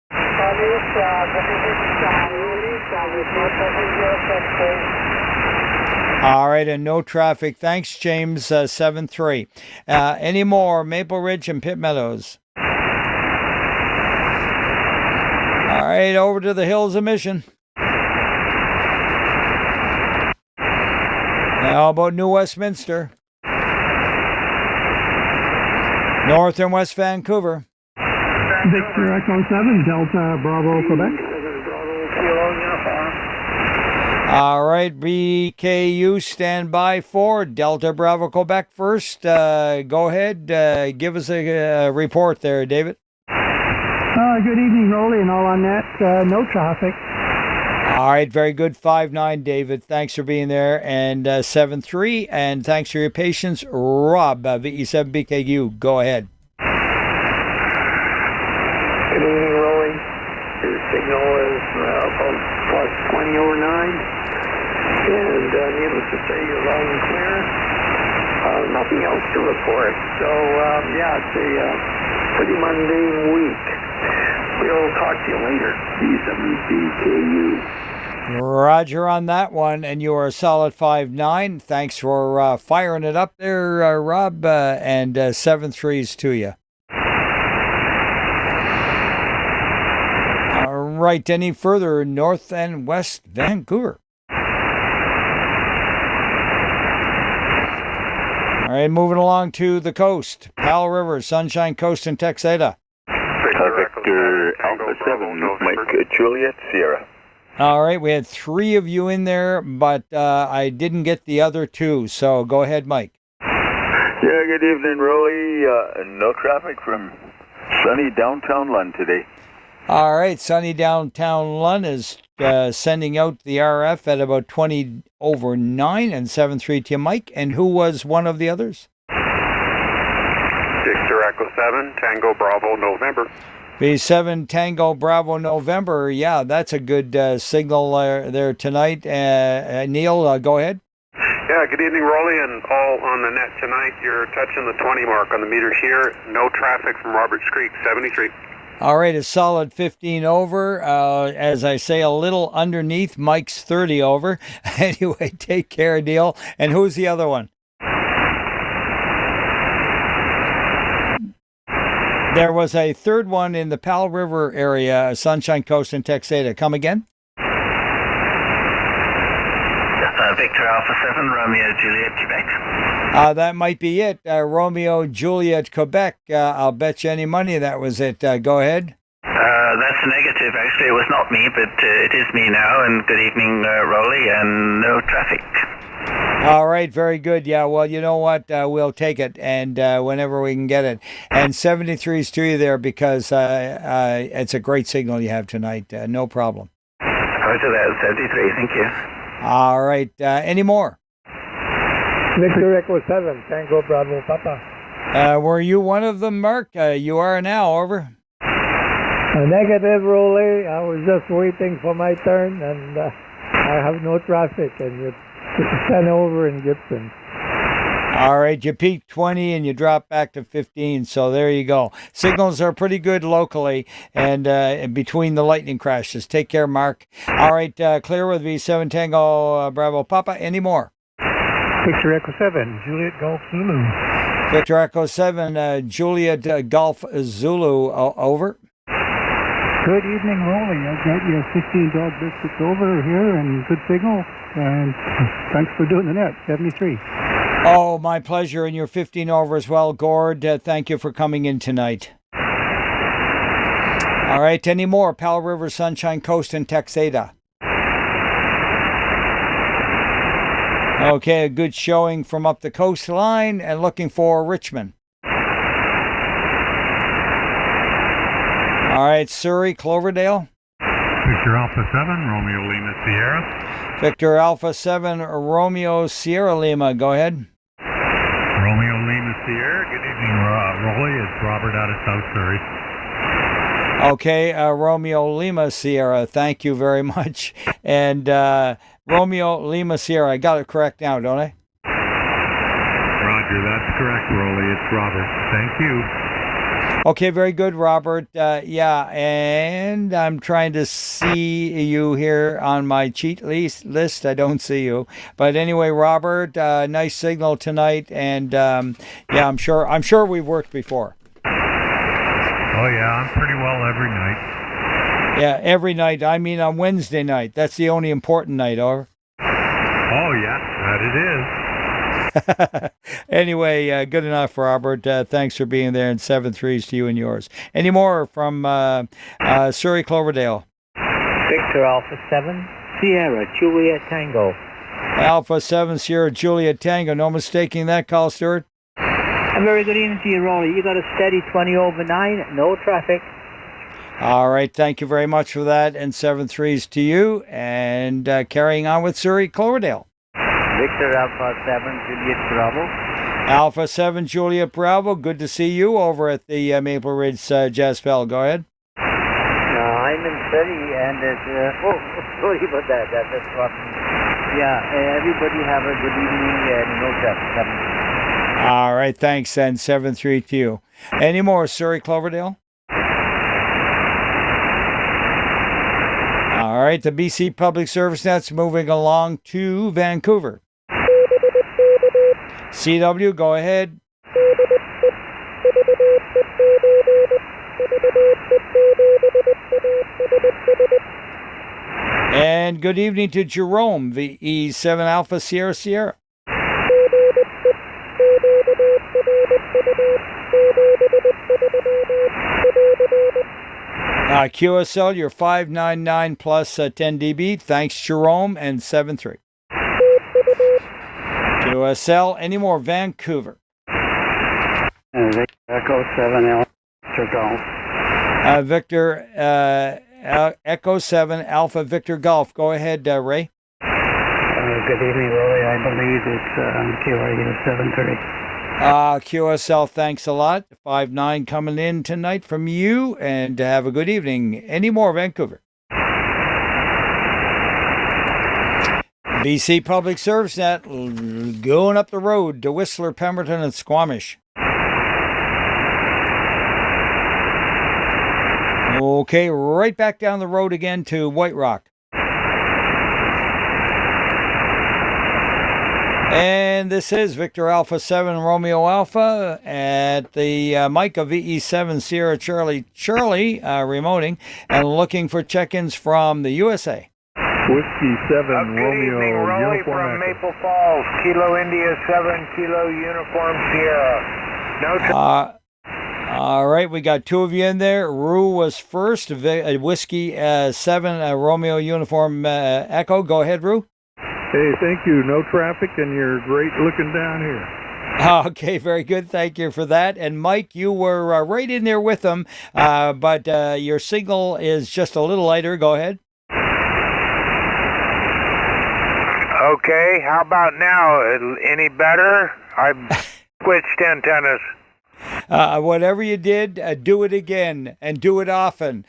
All right, and no traffic. Thanks, James, 7-3. Any more Maple Ridge and Pit Meadows? All right, over to the Hills of Mission. How about New Westminster? North and West Vancouver. Victor Echo 7, Delta Bravo, Quebec. All right, BKU, stand by for Delta Bravo, Quebec first. Go ahead, give us a report there, David. Good evening, Roly, and all on that. No traffic. All right, very good. 5-9, David. Thanks for being there. And 7-3, and thanks for your patience. Rob, VE7BKU, go ahead. Good evening, Roly. Your signal is about plus 20 over 9. And needless to say, you're loud and clear. Nothing else to report. So, yeah, it's a pretty mundane week. We'll talk to you later. B7BKU. Roger on that one, and you are a solid 5-9. Thanks for firing it up there, Rob, and 7-3s to you. All right, any further North and West Vancouver? All right, moving along to the coast. Powell River, Sunshine Coast, and Texada. Victor Alpha 7, Mike Juliet Sierra. All right, we had 3 of you in there, but I didn't get the other 2, so go ahead, Mike. Yeah, good evening, Roly. No traffic from sunny downtown Lund today. All right, sunny downtown Lund is sending out the RF at about 20 over 9 and 7-3 to Mike. And who was one of the others? Victor Echo 7, Tango Bravo, November. B7 Tango Bravo November. Yeah, that's a good signal there tonight. Neil, go ahead. Yeah, good evening, Roly, and all on the net tonight. You're touching the 20 mark on the meters here. No traffic from Roberts Creek, 73. All right, a solid 15 over. As I say, a little underneath Mike's 30 over. Anyway, take care, Neil. And who's the other one? There was a third one in the Powell River area, Sunshine Coast and Texada. Come again? Victor Alpha 7, Romeo Juliet, Quebec. That might be it. Romeo Juliet, Quebec. I'll bet you any money that was it. Go ahead. That's negative. Actually, it was not me, but it is me now. And good evening, Roly, and no traffic. All right, very good. Yeah, well, you know what? We'll take it, and whenever we can get it. And 73s to you there because it's a great signal you have tonight. No problem. Roger that, 73. Thank you. All right. Any more? Victor Echo 7, Tango Bravo Papa. Were you one of them, Mark? You are now, over. Negative, Roly. I was just waiting for my turn, and I have no traffic, and it's 10 over in Gibson. All right, you peaked 20 and you dropped back to 15, so there you go. Signals are pretty good locally and between the lightning crashes. Take care, Mark. All right, clear with V7 Tango Bravo Papa. Any more? Victor Echo 7, Juliet Golf Zulu. Victor Echo 7, Juliet Golf Zulu, over. Good evening, Roly. I've got your 15 dog biscuits over here and good signal. And thanks for doing the net, 73. Oh, my pleasure. And you're 15 over as well, Gord. Thank you for coming in tonight. All right, any more? Powell River, Sunshine Coast, and Texada. Okay, a good showing from up the coastline and looking for Richmond. All right, Surrey, Cloverdale. Victor Alpha 7, Romeo Lima Sierra. Victor Alpha 7, Romeo Sierra Lima. Go ahead. Romeo Lima Sierra. Good evening, Roly. It's Robert out of South Surrey. Okay, Romeo Lima Sierra. Thank you very much. And Romeo Lima Sierra. I got it correct now, don't I? Roger, that's correct, Roly. It's Robert. Thank you. Okay, very good, Robert. Yeah, and I'm trying to see you here on my cheat list. I don't see you, but anyway, Robert, nice signal tonight, and yeah, I'm sure we've worked before. Oh yeah, I'm pretty well every night. Yeah, every night. I mean, on Wednesday night. That's the only important night, over. Oh yeah, that it is. Anyway, good enough, Robert. Thanks for being there, and 7-3s to you and yours. Any more from Surrey, Cloverdale? Victor Alpha 7, Sierra, Juliet Tango. Alpha 7, Sierra, Juliet Tango. No mistaking that call, Stuart. A very good evening to you, Roly. You got a steady 20 over 9, no traffic. All right, thank you very much for that, and 7-3s to you. And carrying on with Surrey, Cloverdale. Victor Alpha 7, Juliet Bravo. Alpha 7, Juliet Bravo. Good to see you over at the Maple Ridge Jazz Bell. Go ahead. I'm in Surrey, and sorry about that. That's what. Yeah, everybody have a good evening and no traffic. All right, thanks, and 7-3 to you. Any more, Surrey, Cloverdale? All right, the BC Public Service Net's moving along to Vancouver. CW, go ahead. And good evening to Jerome, VE7 Alpha Sierra Sierra. QSL, you're 599 plus 10 dB. Thanks, Jerome, and 7-3. QSL, any more? Vancouver. Victor Echo 7 Victor Golf. Victor Echo 7 Alpha Victor Golf. Go ahead, Ray. Good evening, Roly. I believe it's QRU 7-3. QSL, thanks a lot. 5-9 coming in tonight from you, and have a good evening. Any more, Vancouver? BC Public Service Net going up the road to Whistler, Pemberton, and Squamish. Okay, right back down the road again to White Rock. And this is Victor Alpha 7 Romeo Alpha at the mic of VE7 Sierra Charlie remoting and looking for check-ins from the USA. Whiskey 7 Romeo evening, Roly Uniform from Echo. Maple Falls, Kilo India 7, Kilo Uniform Sierra. All right, we got two of you in there. Rue was first, Whiskey 7 Romeo Uniform Echo. Go ahead, Rue. Hey, thank you. No traffic, and you're great looking down here. Okay, very good. Thank you for that. And Mike, you were right in there with them, but your signal is just a little lighter. Go ahead. Okay, how about now? Any better? I've switched antennas. Whatever you did, do it again and do it often.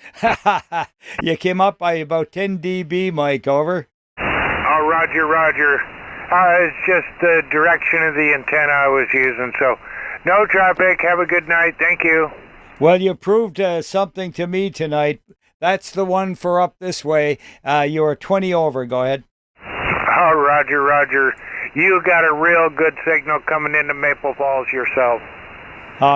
You came up by about 10 dB, Mike. Over. Oh, Roger. It's just the direction of the antenna I was using, so no traffic. Have a good night. Thank you. Well, you proved something to me tonight. That's the one for up this way. You were 20 over. Go ahead. Oh, Roger. You got a real good signal coming into Maple Falls yourself.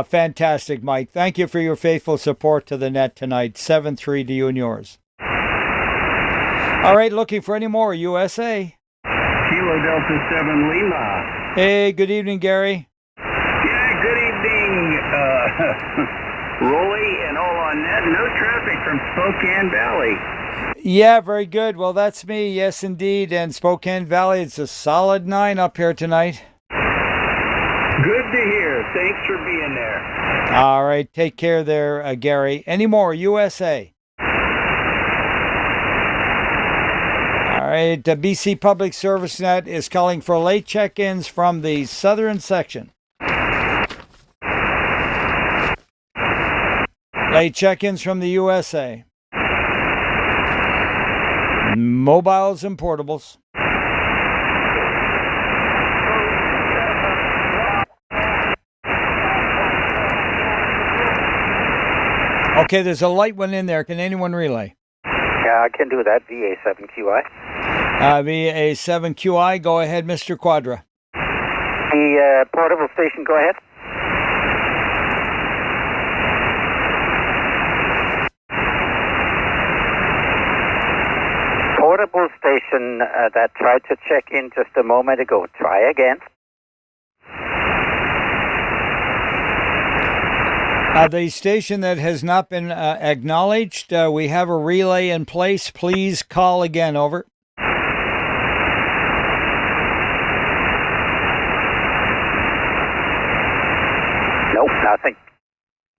Fantastic, Mike. Thank you for your faithful support to the net tonight. 7-3 to you and yours. All right, looking for any more USA. Kilo Delta 7 Lima. Hey, good evening, Gary. Yeah, good evening, Roly and all on net. No traffic from Spokane Valley. Yeah, very good. Well, that's me. Yes, indeed. And Spokane Valley, it's a solid 9 up here tonight. Good to hear. Thanks for being there. All right. Take care there, Gary. Any more? USA. All right. BC Public Service Net is calling for late check-ins from the southern section. Late check-ins from the USA. Mobiles and portables. Okay, there's a light one in there. Can anyone relay? Yeah, I can do that. VA7QI. VA7QI, go ahead, Mr. Quadra. The portable station, go ahead. Portable station that tried to check in just a moment ago. Try again. The station that has not been acknowledged, we have a relay in place. Please call again. Over. Nope, nothing.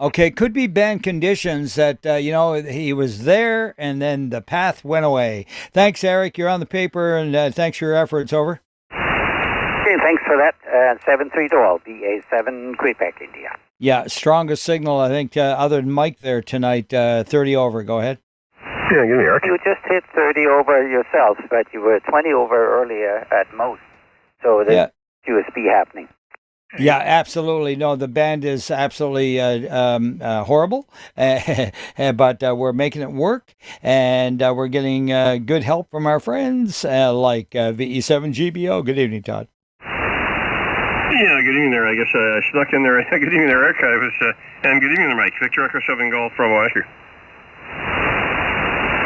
Okay, could be bad conditions that, he was there and then the path went away. Thanks, Eric. You're on the paper, and thanks for your efforts. Over. Okay, thanks for that. 7-3 to all. BA7 Quebec, India. Yeah, strongest signal, I think, other than Mike there tonight. 30 over. Go ahead. Yeah, give me Eric. You just hit 30 over yourself, but you were 20 over earlier at most. So there's USB happening. Yeah, absolutely. No, the band is absolutely horrible, but we're making it work, and we're getting good help from our friends like VE7GBO. Good evening, Todd. Yeah, good evening there. I guess I snuck in there. Good evening there, Eric. And good evening there, Mike. Victor Echo 7 Golf from Oscar.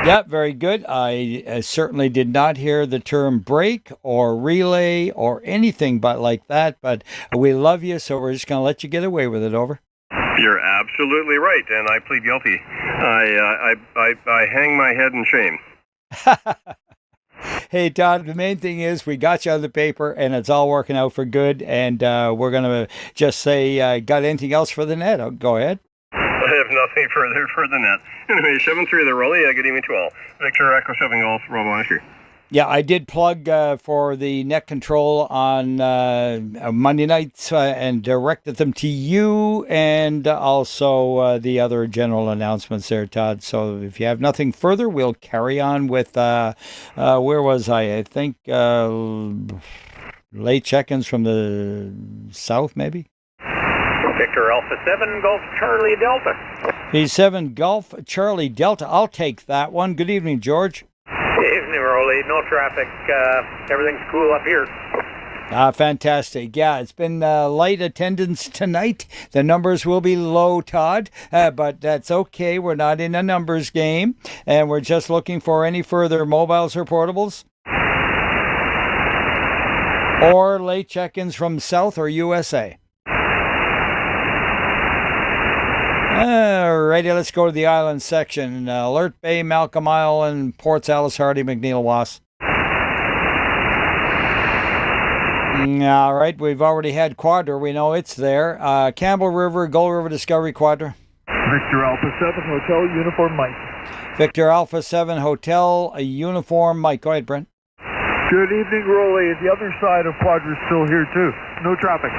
Yeah, very good. I certainly did not hear the term break or relay or anything but like that, but we love you, so we're just going to let you get away with it. Over. You're absolutely right, and I plead guilty. I hang my head in shame. Hey, Todd, the main thing is we got you on the paper, and it's all working out for good, and we're going to just say, got anything else for the net? Oh, go ahead. I have nothing further for the net. Anyway, 7-3 the Roly, good evening to all. Victor Echo 7 Golf, Robo Oscar. Yeah, I did plug for the net control on Monday nights and directed them to you, and also the other general announcements there, Todd. So if you have nothing further, we'll carry on with, where was I? I think late check-ins from the south, maybe? Victor Alpha 7 Golf Charlie Delta. B7 Golf Charlie Delta. I'll take that one. Good evening, George. Good evening, Roly. No traffic. Everything's cool up here. Fantastic. Yeah, it's been light attendance tonight. The numbers will be low, Todd, but that's okay. We're not in a numbers game, and we're just looking for any further mobiles or portables or late check-ins from South or USA. Alrighty, let's go to the island section. Alert Bay, Malcolm Island, Ports Alice, Hardy, McNeil, Was. All right, we've already had Quadra. We know it's there. Campbell River, Gull River, Discovery, Quadra. Victor Alpha 7, Hotel, Uniform, Mike. Victor Alpha 7, Hotel, Uniform, Mike. Go ahead, Brent. Good evening, Roly. The other side of Quadra's still here, too. No traffic.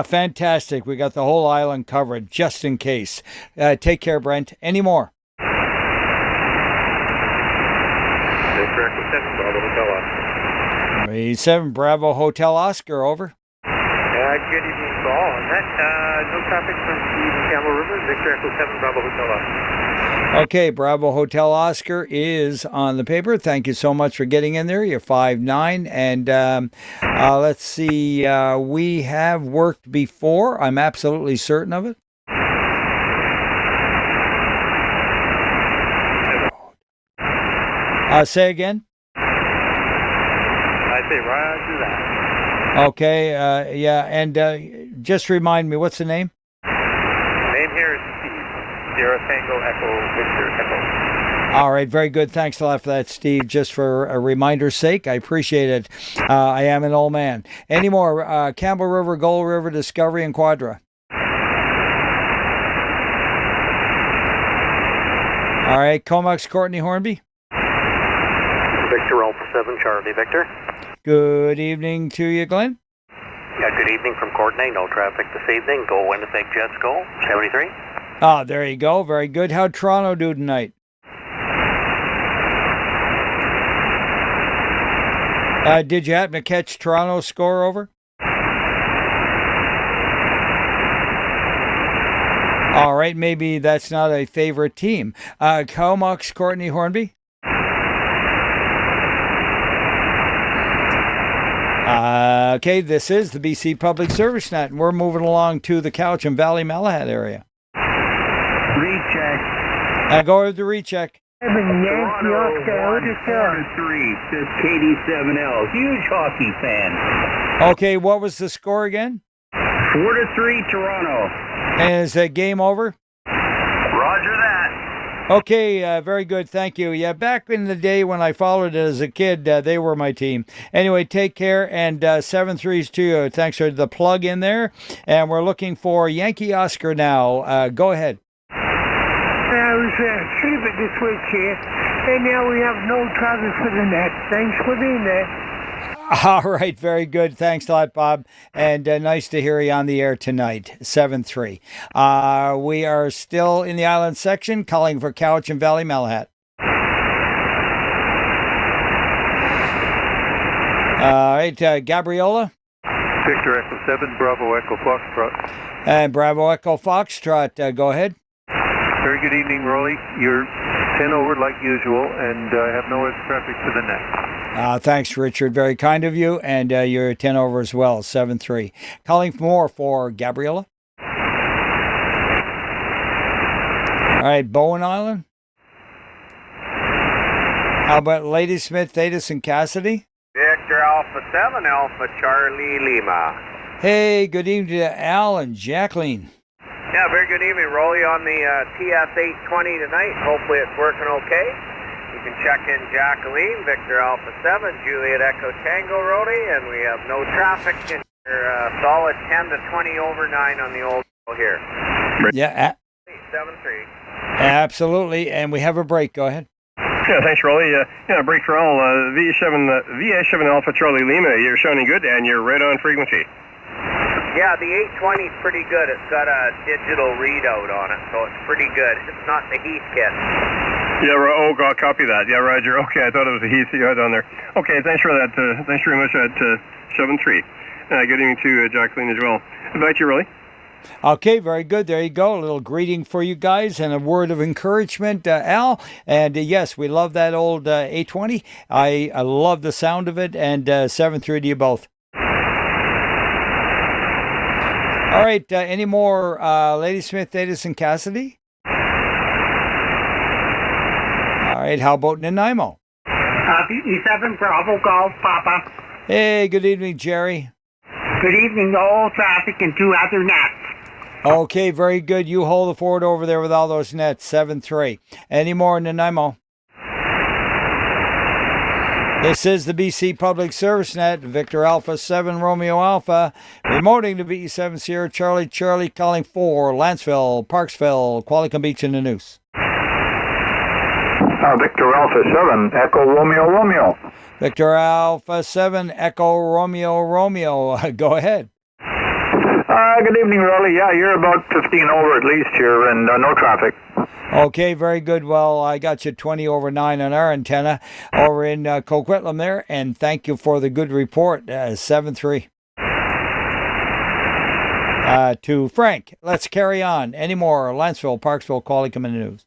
Fantastic. We got the whole island covered, just in case. Take care, Brent. Any more? Victor Echo 7, Bravo Hotel Oscar. 7 Bravo Hotel Oscar, over. Good evening to all. On that, no traffic from Campbell River. Victor Echo 7 Bravo Hotel Oscar. Okay, Bravo Hotel Oscar is on the paper. Thank you so much for getting in there. You're 5'9", and let's see. We have worked before. I'm absolutely certain of it. Say again. I say roger that. Okay, yeah, and just remind me, what's the name? Name here is Steve. Sierra Tango Echo Victor Echo. All right, very good. Thanks a lot for that, Steve. Just for a reminder's sake, I appreciate it. I am an old man. Any more? Campbell River, Gold River, Discovery, and Quadra. All right, Comox, Courtney Hornby. Victor Alpha 7, Charlie Victor. Good evening to you, Glenn. Yeah, good evening from Courtney. No traffic this evening. Go Winnipeg Jets go. 73. Oh, there you go. Very good. How'd Toronto do tonight? Did you happen to catch Toronto's score over? All right, maybe that's not a favorite team. Comox, Courtney Hornby. Okay, this is the BC Public Service Net, and we're moving along to the Cowichan Valley Malahat area. Recheck. Go over the recheck. Toronto 4-3, says KD7L. Huge hockey fan. Okay, what was the score again? 4-3 Toronto. And is that game over? Roger that. Okay, very good. Thank you. Yeah, back in the day when I followed it as a kid, they were my team. Anyway, take care, and 7-3s to you. Thanks for the plug in there. And we're looking for Yankee Oscar now. Go ahead. I was sleeping this week here, and now we have no traffic for the net. Thanks for being there. All right, very good. Thanks a lot, Bob. And nice to hear you on the air tonight, 7-3. We are still in the island section, calling for Cowichan Valley Malahat. All right, Gabriola. Victor Echo 7, Bravo Echo Foxtrot. And Bravo Echo Foxtrot, go ahead. Very good evening, Roly. You're 10 over like usual, and I have no traffic to the net. Thanks, Richard. Very kind of you. And you're 10 over as well, 7-3. Calling more for Gabriella. All right, Bowen Island. How about Ladysmith, Thaddeus, and Cassidy? Victor Alpha 7, Alpha Charlie Lima. Hey, good evening to Al and Jacqueline. Yeah, very good evening, Roly, on the TS 820 tonight. Hopefully it's working okay. You can check in Jacqueline, Victor Alpha 7, Juliet Echo Tango, Roly, and we have no traffic, and you're solid 10 to 20 over 9 on the old here. Yeah. 7-3. Absolutely, and we have a break. Go ahead. Yeah, thanks, Roly. Break for all. VA7 Alpha Charlie Lima, you're sounding good, and you're right on frequency. Yeah, the 820 is pretty good. It's got a digital readout on it, so it's pretty good. It's not the Heath kit. Yeah, oh, God, copy that. Yeah, Roger. Okay, I thought it was the Heath you had on there. Okay, thanks for that. Thanks very much at 7-3. Good evening to Jacqueline as well. Back to you, Roly. Okay, very good. There you go. A little greeting for you guys and a word of encouragement, Al. And yes, we love that old 820. I love the sound of it. And 7-3 to you both. All right, any more Ladysmith, Thaddeus, and Cassidy? All right, how about Nanaimo? VE7 Bravo Golf Papa. Hey, good evening, Jerry. Good evening, all traffic and 2 other nets. Okay, very good. You hold the fort over there with all those nets, 7-3. Any more in Nanaimo? This is the BC Public Service Net, Victor Alpha 7 Romeo Alpha, remoting to BE7 Sierra Charlie Charlie, calling for Lanceville, Parksville, Qualicum Beach, and the Noose. Victor Alpha 7, Echo Romeo Romeo. Victor Alpha 7, Echo Romeo Romeo. Go ahead. Good evening, Roly. Yeah, you're about 15 over at least here, and no traffic. Okay, very good. Well, I got you 20 over 9 on our antenna over in Coquitlam there, and thank you for the good report, 7-3. To Frank, let's carry on. Any more? Lanceville, Parksville, Qualicum, and the News.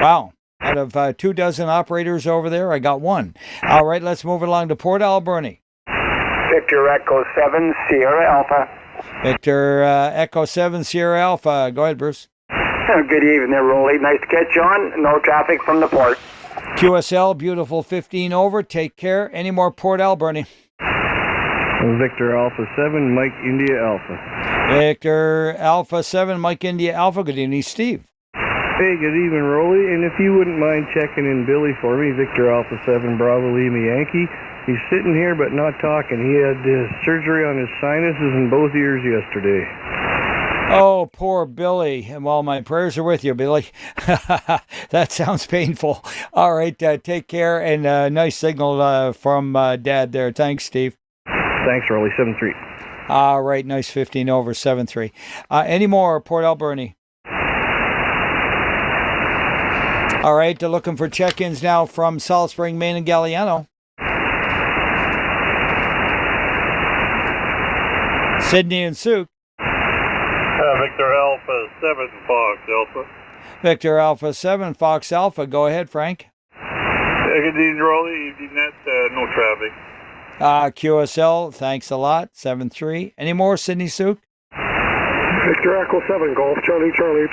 Wow. Out of 24 operators over there, I got one. All right, let's move along to Port Alberni. Victor Echo 7, Sierra Alpha. Victor Echo 7, Sierra Alpha. Go ahead, Bruce. Good evening there, Roly. Nice to catch you on. No traffic from the port. QSL, beautiful 15 over. Take care. Any more Port Alberni? Victor Alpha 7, Mike India Alpha. Victor Alpha 7, Mike India Alpha. Good evening, Steve. Hey, good evening, Roly. And if you wouldn't mind checking in Billy for me, Victor Alpha 7, Bravo Lima Yankee. He's sitting here but not talking. He had surgery on his sinuses in both ears yesterday. Oh, poor Billy. Well, my prayers are with you, Billy. That sounds painful. All right, take care, and nice signal from Dad there. Thanks, Steve. Thanks, Roly. 7-3. All right, nice 15 over, 7-3. Any more, Port Alberni? All right, looking for check-ins now from Salt Spring, Maine, and Galliano. Sydney and Suk. Victor Alpha 7, Fox Alpha. Victor Alpha 7, Fox Alpha. Go ahead, Frank. Good evening, Roly. Evening, net. No traffic. QSL, thanks a lot. 7-3. Any more, Sydney Suk? Victor Echo 7, Golf Charlie Charlie.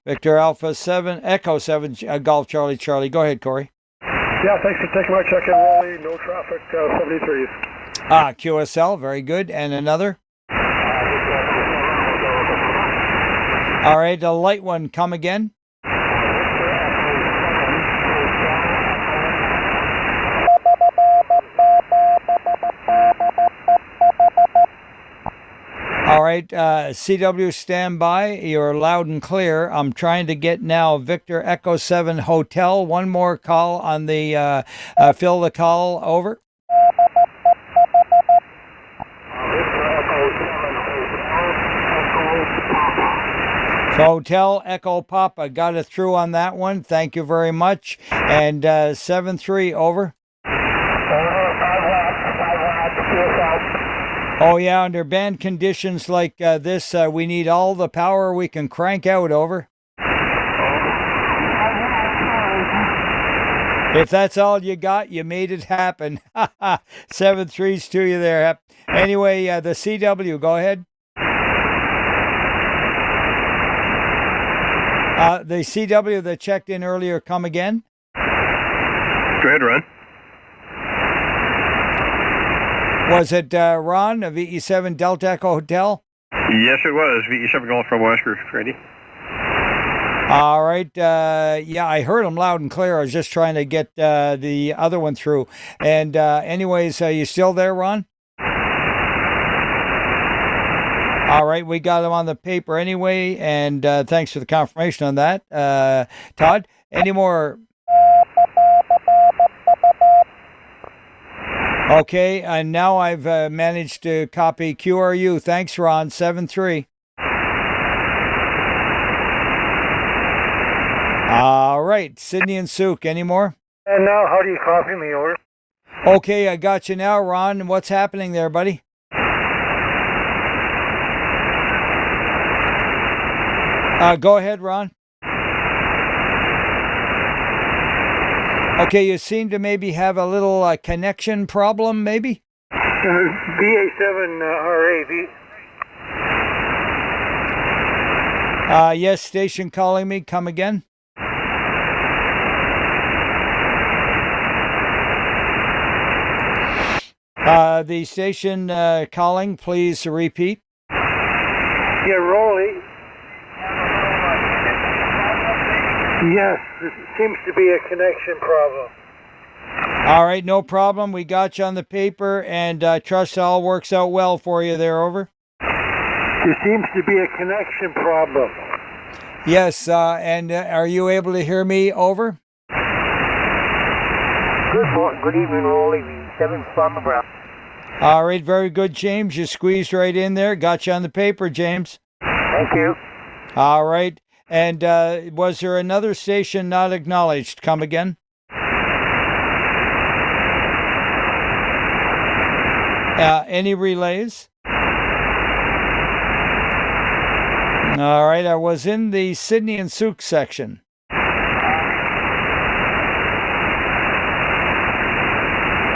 Victor Alpha 7, Echo 7, Golf Charlie Charlie. Go ahead, Corey. Yeah, thanks for taking my check-in, Roly. No traffic, 73s. QSL, very good. And another? All right, the light one, come again. All right, CW, stand by. You're loud and clear. I'm trying to get now Victor Echo 7 Hotel. One more call on the, fill the call, over. Hotel Echo Papa, got it through on that one. Thank you very much. And 7-3, over. Oh yeah, under bad conditions like this, we need all the power we can crank out, over. If that's all you got, you made it happen. 7-3s to you there. Anyway, the CW, go ahead. The CW that checked in earlier, come again. Go ahead, Ron. Was it Ron of VE7 Delta Echo Hotel? Yes, it was. VE7 Golf from Oscar. Ready? All right. Yeah, I heard him loud and clear. I was just trying to get the other one through. And anyways, are you still there, Ron? All right, we got him on the paper anyway, and thanks for the confirmation on that. Todd, any more? Okay, and now I've managed to copy QRU. Thanks, Ron. 7-3. All right, Sydney and Suk, any more? And now, how do you copy me, over? Okay, I got you now, Ron. What's happening there, buddy? Go ahead, Ron. Okay, you seem to maybe have a little connection problem, maybe? BA7 RAV. Yes, station calling me. Come again. The station calling, please repeat. Yeah, Roly. Yes, there seems to be a connection problem. All right, no problem. We got you on the paper, and trust all works out well for you there, over. There seems to be a connection problem. Yes, and are you able to hear me, over? Good evening, Roly. 7 Papa Brown. All right, very good, James. You squeezed right in there. Got you on the paper, James. Thank you. All right. And was there another station not acknowledged? Come again. Any relays? All right, I was in the Sydney and Suk section.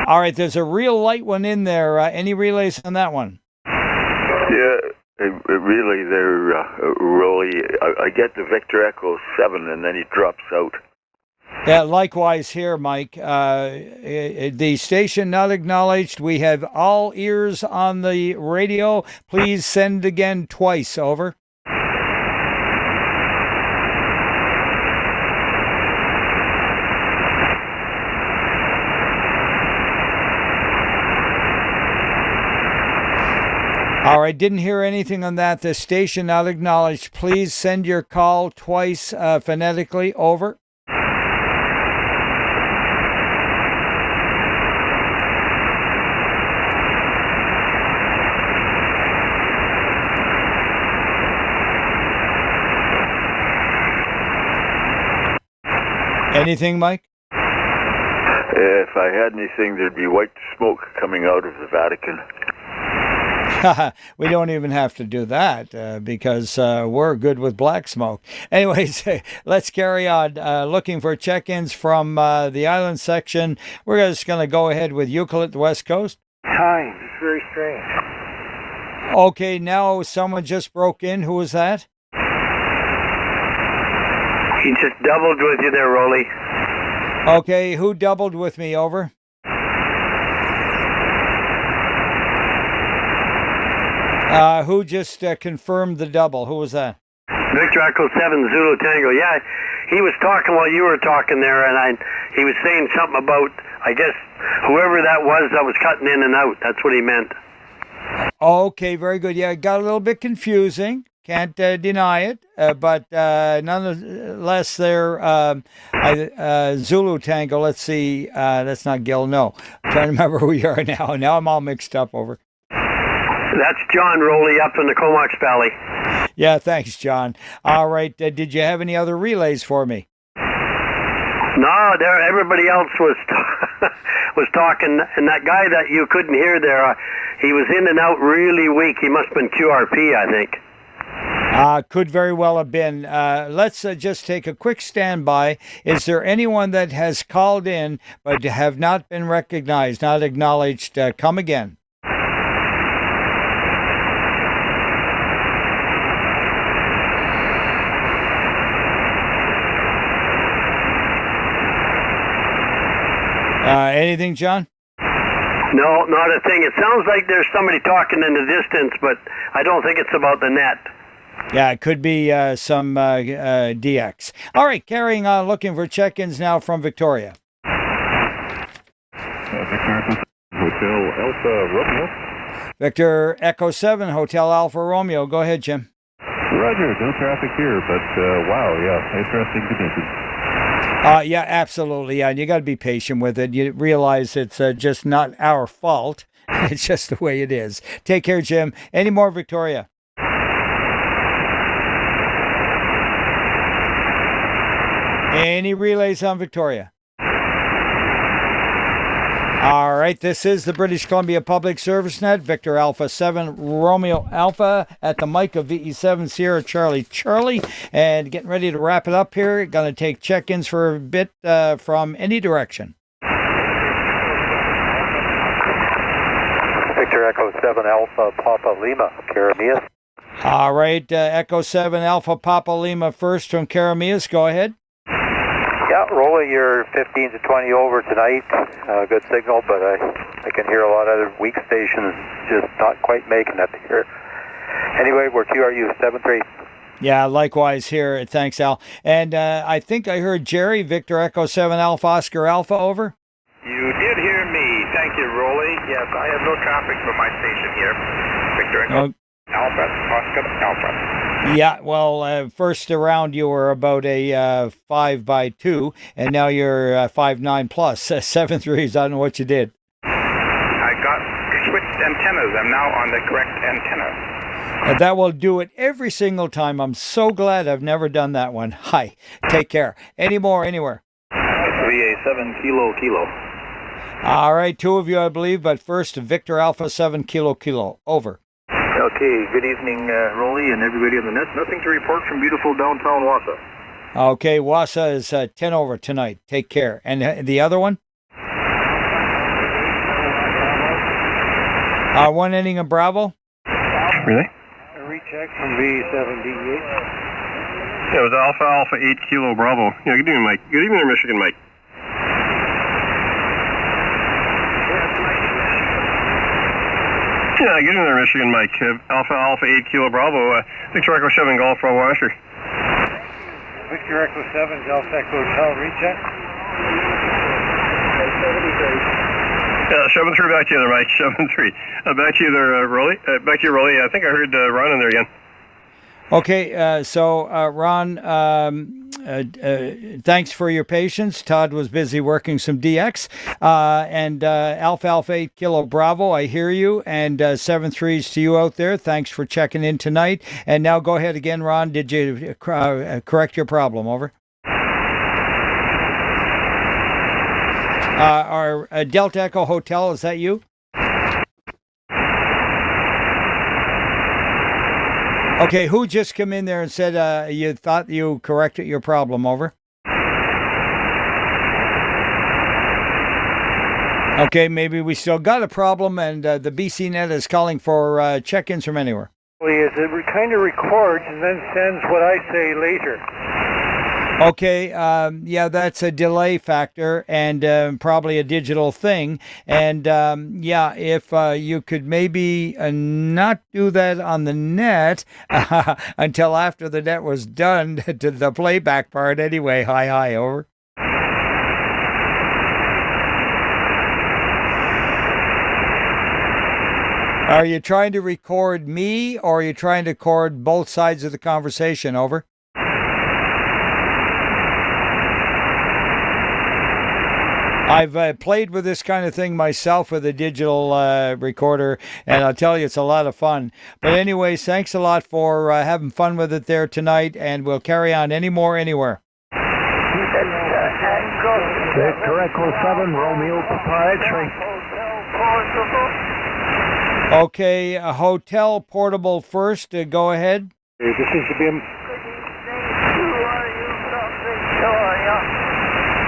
All right, there's a real light one in there. Any relays on that one? Yeah, really, they're Roly. I get the Victor Echo 7, and then he drops out. Yeah, likewise here, Mike. The station not acknowledged. We have all ears on the radio. Please send again twice. Over. All right, didn't hear anything on that. The station not acknowledged. Please send your call twice phonetically. Over. Anything, Mike? If I had anything, there'd be white smoke coming out of the Vatican. We don't even have to do that because we're good with black smoke. Anyways, let's carry on. Looking for check-ins from the island section. We're just going to go ahead with Euclid at the West Coast. Hi, it's very strange. Okay, now someone just broke in. Who was that? He just doubled with you there, Roly. Okay, who doubled with me? Over. Who just confirmed the double? Who was that? Victor Echo 7 Zulu Tango. Yeah, he was talking while you were talking there, and he was saying something about, I guess, whoever that was cutting in and out. That's what he meant. Okay, very good. Yeah, it got a little bit confusing. Can't deny it, but nonetheless, there, Zulu Tango. Let's see. That's not Gil. No, I'm trying to remember who we are now. Now I'm all mixed up. Over. That's John Roly up in the Comox Valley. Yeah, thanks, John. All right. Did you have any other relays for me? No, everybody else was was talking, and that guy that you couldn't hear there, he was in and out really weak. He must have been QRP, I think. Could very well have been. Let's just take a quick standby. Is there anyone that has called in but have not been recognized, not acknowledged? Come again. Anything, John? No, not a thing. It sounds like there's somebody talking in the distance, but I don't think it's about the net. Yeah, it could be some DX. All right, carrying on, looking for check-ins now from Victoria. Hotel Alpha Romeo. Victor Echo 7, Hotel Alpha Romeo. Go ahead, Jim. Roger, no traffic here, but wow, yeah, interesting conditions. Yeah, absolutely. Yeah, and you got to be patient with it. You realize it's just not our fault. It's just the way it is. Take care, Jim. Any more, Victoria? Any relays on Victoria? All right, this is the British Columbia Public Service Net. Victor Alpha 7 Romeo Alpha at the mic of VE7 Sierra Charlie Charlie. And getting ready to wrap it up here. Going to take check-ins for a bit from any direction. Victor Echo 7 Alpha Papa Lima, Caramias. All right, Echo 7 Alpha Papa Lima first from Caramias. Go ahead. Yeah, Roly, you're 15 to 20 over tonight. Good signal, but I can hear a lot of other weak stations just not quite making it here. Anyway, we're QRU 7-3. Yeah, likewise here. Thanks, Al. And I think I heard Jerry, Victor Echo 7 Alpha Oscar Alpha, over. You did hear me. Thank you, Roly. Yes, I have no traffic from my station here. Victor Echo Alpha Oscar Alpha. Yeah, well, first around you were about a 5x2, and now you're 5.9 plus, 7.3s. I don't know what you did. I switched antennas. I'm now on the correct antenna. And that will do it every single time. I'm so glad I've never done that one. Hi, take care. Any more, anywhere? VA7 Kilo Kilo. All right, two of you, I believe, but first, Victor Alpha 7 Kilo Kilo. Over. Okay, good evening, Roly and everybody on the net. Nothing to report from beautiful downtown Wausau. Okay, Wausau is 10 over tonight. Take care. And the other one? One inning of Bravo. Really? A recheck from V7DH. Yeah, it was Alpha 8 Kilo Bravo. Yeah, good evening, Mike. Good evening, there, Michigan Mike. Yeah, good evening there, Michigan Mike. Alpha 8 Kilo Bravo. Victor Echo 7 Golf Bravo Asher. Victor Echo 7 Delta Echo Hotel, recheck. Yeah, 7-3 back to you there, Mike. 7-3. Back to you there, Roly. Back to you, Roly. I think I heard Ron in there again. Okay, so Ron, thanks for your patience. Todd was busy working some DX. And Alpha 8 Kilo Bravo, I hear you. And 7-3s to you out there. Thanks for checking in tonight. And now go ahead again, Ron. Did you correct your problem? Over. Our Delta Echo Hotel, is that you? Okay, who just come in there and said you thought you corrected your problem? Over. Okay, maybe we still got a problem, and the BC Net is calling for check-ins from anywhere. It kind of records and then sends what I say later. Okay, yeah, that's a delay factor and probably a digital thing. And yeah, if you could maybe not do that on the net until after the net was done to the playback part anyway. Hi, over. Are you trying to record me or are you trying to record both sides of the conversation? Over. I've played with this kind of thing myself with a digital recorder, and I'll tell you, it's a lot of fun. But anyways, thanks a lot for having fun with it there tonight, and we'll carry on anywhere. Victor Echo 7, Romeo Proprietary. Okay, Hotel Portable first. Go ahead. This is the BIM.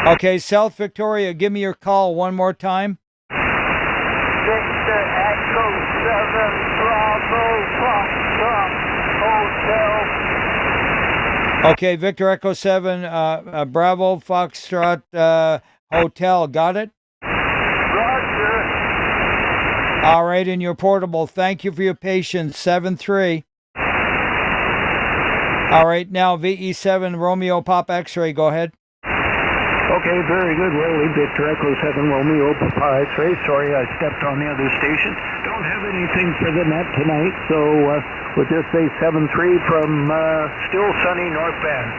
Okay, South Victoria, give me your call one more time. Victor Echo 7, Bravo, Foxtrot, Hotel. Okay, Victor Echo 7, Bravo, Foxtrot, Hotel. Got it? Roger. All right, in your portable. Thank you for your patience. 7-3. All right, now VE7, Romeo Pop X-ray. Go ahead. Okay, very good, Roly. Victor Echo 7, Romeo Proprietary. Sorry, I stepped on the other station. Don't have anything for the net tonight, so we'll just say 7-3 from still sunny North Bend.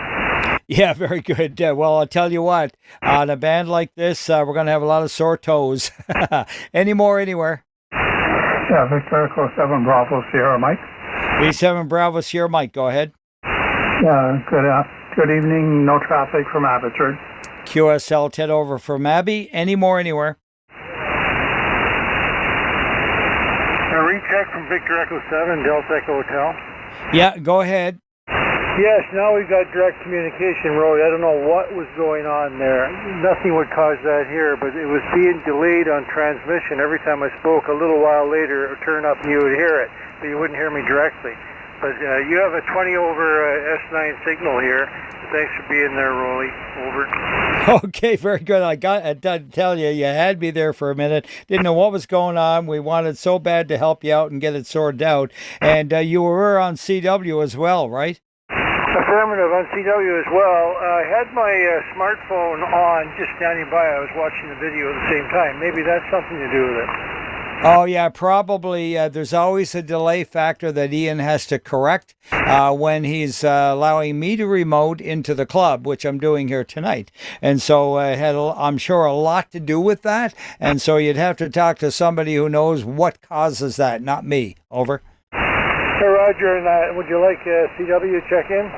Yeah, very good. Well, I'll tell you what, on a band like this, we're going to have a lot of sore toes. Anywhere. Yeah, Victor Echo 7, Bravo, Sierra Mike. V7, Bravo, Sierra Mike. Go ahead. Yeah, good evening. No traffic from Abbotsford. QSL Ted over from Abbey. Anywhere. A recheck from Victor Echo 7, Delta Echo Hotel. Yeah, go ahead. Yes, now we've got direct communication, Roly. I don't know what was going on there. Nothing would cause that here, but it was being delayed on transmission. Every time I spoke, a little while later, it would turn up and you would hear it, but you wouldn't hear me directly. But you have a 20 over S9 signal here. Thanks for being there, Roly. Over. Okay, very good. I tell you, you had me there for a minute. Didn't know what was going on. We wanted so bad to help you out and get it sorted out. And you were on CW as well, right? Affirmative, on CW as well. I had my smartphone on, just standing by. I was watching the video at the same time. Maybe that's something to do with it. Oh, yeah, probably. There's always a delay factor that Ian has to correct when he's allowing me to remote into the club, which I'm doing here tonight. And so it had, I'm sure, a lot to do with that. And so you'd have to talk to somebody who knows what causes that, not me. Over. Hey, Roger, and would you like CW check in?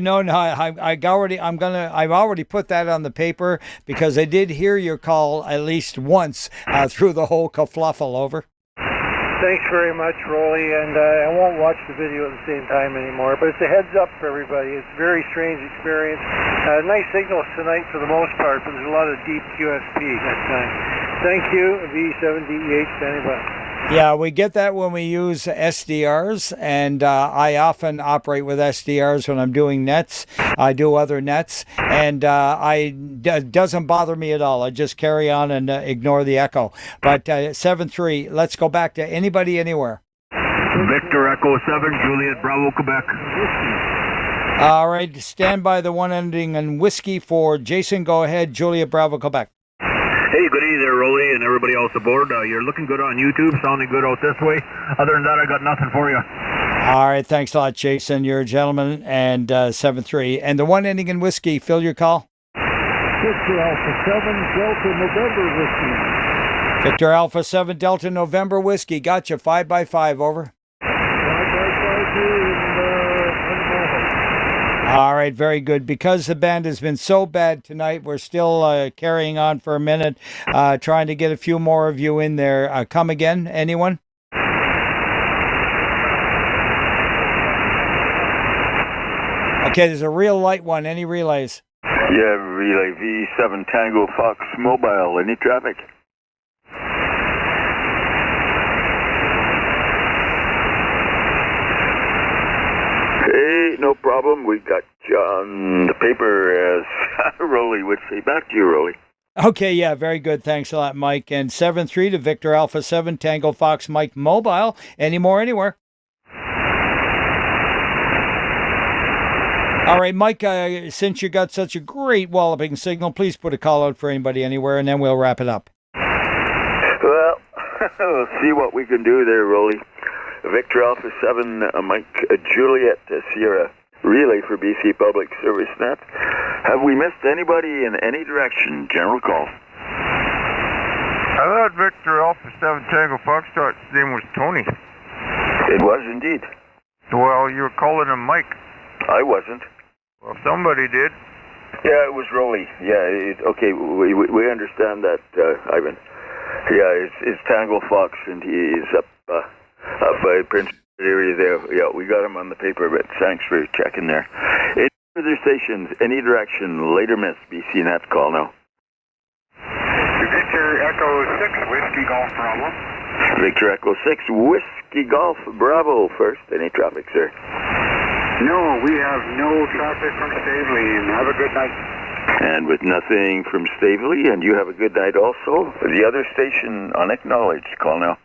No, I've already put that on the paper because I did hear your call at least once through the whole kerfluffle. Over. Thanks very much, Roly, and I won't watch the video at the same time anymore, but it's a heads up for everybody. It's a very strange experience. Nice signals tonight for the most part, but there's a lot of deep QSP that time. Thank you, V7DEH, standing by. Yeah, we get that when we use SDRs, and I often operate with SDRs when I'm doing nets. I do other nets, and it doesn't bother me at all. I just carry on and ignore the echo. But 7-3, let's go back to anybody anywhere. Victor Echo 7, Juliet Bravo, Quebec. All right, stand by the one ending in whiskey for Jason. Go ahead, Juliet Bravo, Quebec. Hey, good evening there, Roly, and everybody else aboard. You're looking good on YouTube, sounding good out this way. Other than that, I got nothing for you. All right, thanks a lot, Jason. You're a gentleman, and 7-3. And the one ending in whiskey, fill your call. Victor Alpha 7, Delta November Whiskey. Victor Alpha 7, Delta November Whiskey. Gotcha, 5x5, over. 5x5 All right, very good. Because the band has been so bad tonight, we're still carrying on for a minute, trying to get a few more of you in there. Come again, anyone? Okay, there's a real light one. Any relays? Yeah, relay V7 Tango Fox Mobile. Any traffic? Hey, no problem. We got you on the paper, as Roly would say. Back to you, Roly. Okay, yeah, very good. Thanks a lot, Mike. And 7-3 to Victor Alpha 7 Tango Fox Mike Mobile. Any more anywhere? All right, Mike, since you got such a great walloping signal, please put a call out for anybody anywhere, and then we'll wrap it up. Well, we'll see what we can do there, Roly. Victor Alpha 7, Mike Juliet Sierra relay for BC Public Service Net. Have we missed anybody in any direction? General call. I thought Victor Alpha 7 Tango Foxtrot's name was Tony. It was indeed. Well, you were calling him Mike. I wasn't. Well, somebody did. Yeah, it was Roly. Yeah, okay, we understand that, Ivan. Yeah, it's Tango Fox, and he's up by Prince area there. Yeah, we got him on the paper, but thanks for checking there. Any further stations, any direction, later miss, BC Net call now. Victor Echo 6, Whiskey Golf Bravo. Victor Echo 6, Whiskey Golf Bravo first. Any traffic, sir? No, we have no traffic from Stavely. Have a good night. And with nothing from Stavely, and you have a good night also. The other station unacknowledged. Call now.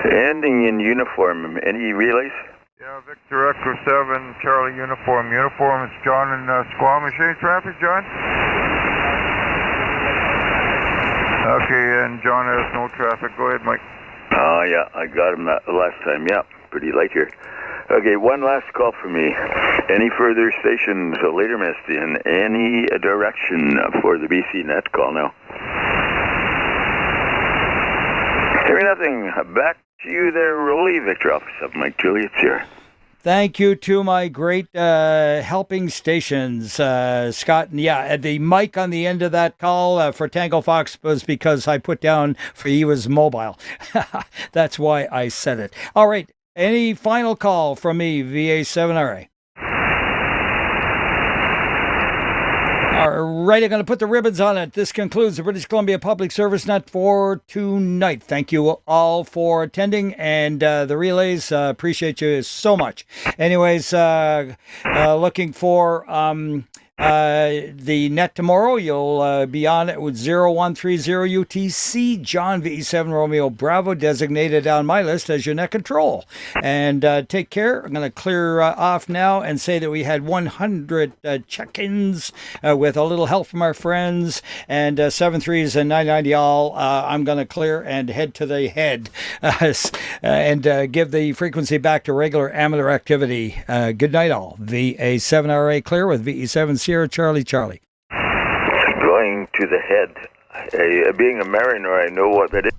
Ending in uniform. Any relays? Yeah, Victor Echo 7, Charlie Uniform. Uniform, it's John in Squamish. Any traffic, John? Okay, and John has no traffic. Go ahead, Mike. Oh, yeah, I got him that last time. Yeah, pretty light here. Okay, one last call for me. Any further stations later missed in any direction for the BC Net call now? Hearing nothing. Back to you there, Roly. Victor Alpha 7, Mike Juliet's here. Thank you to my great helping stations, Scott. And yeah, the mic on the end of that call for Tango Fox was because I put down for he was mobile. That's why I said it. All right. Any final call from me, VA7RA? All right, I'm going to put the ribbons on it. This concludes the British Columbia Public Service Net for tonight. Thank you all for attending and the relays. Appreciate you so much. Anyways, looking for the net tomorrow. You'll be on it with 0130 UTC. John VE7 Romeo Bravo designated on my list as your net control. And take care. I'm going to clear off now and say that we had 100 check-ins with a little help from our friends and 7-3s and 990 all. I'm going to clear and head to the head and give the frequency back to regular amateur activity. Good night all. VA7RA clear with VE7 Sierra Charlie. Going to the head. Being a mariner, I know what that is.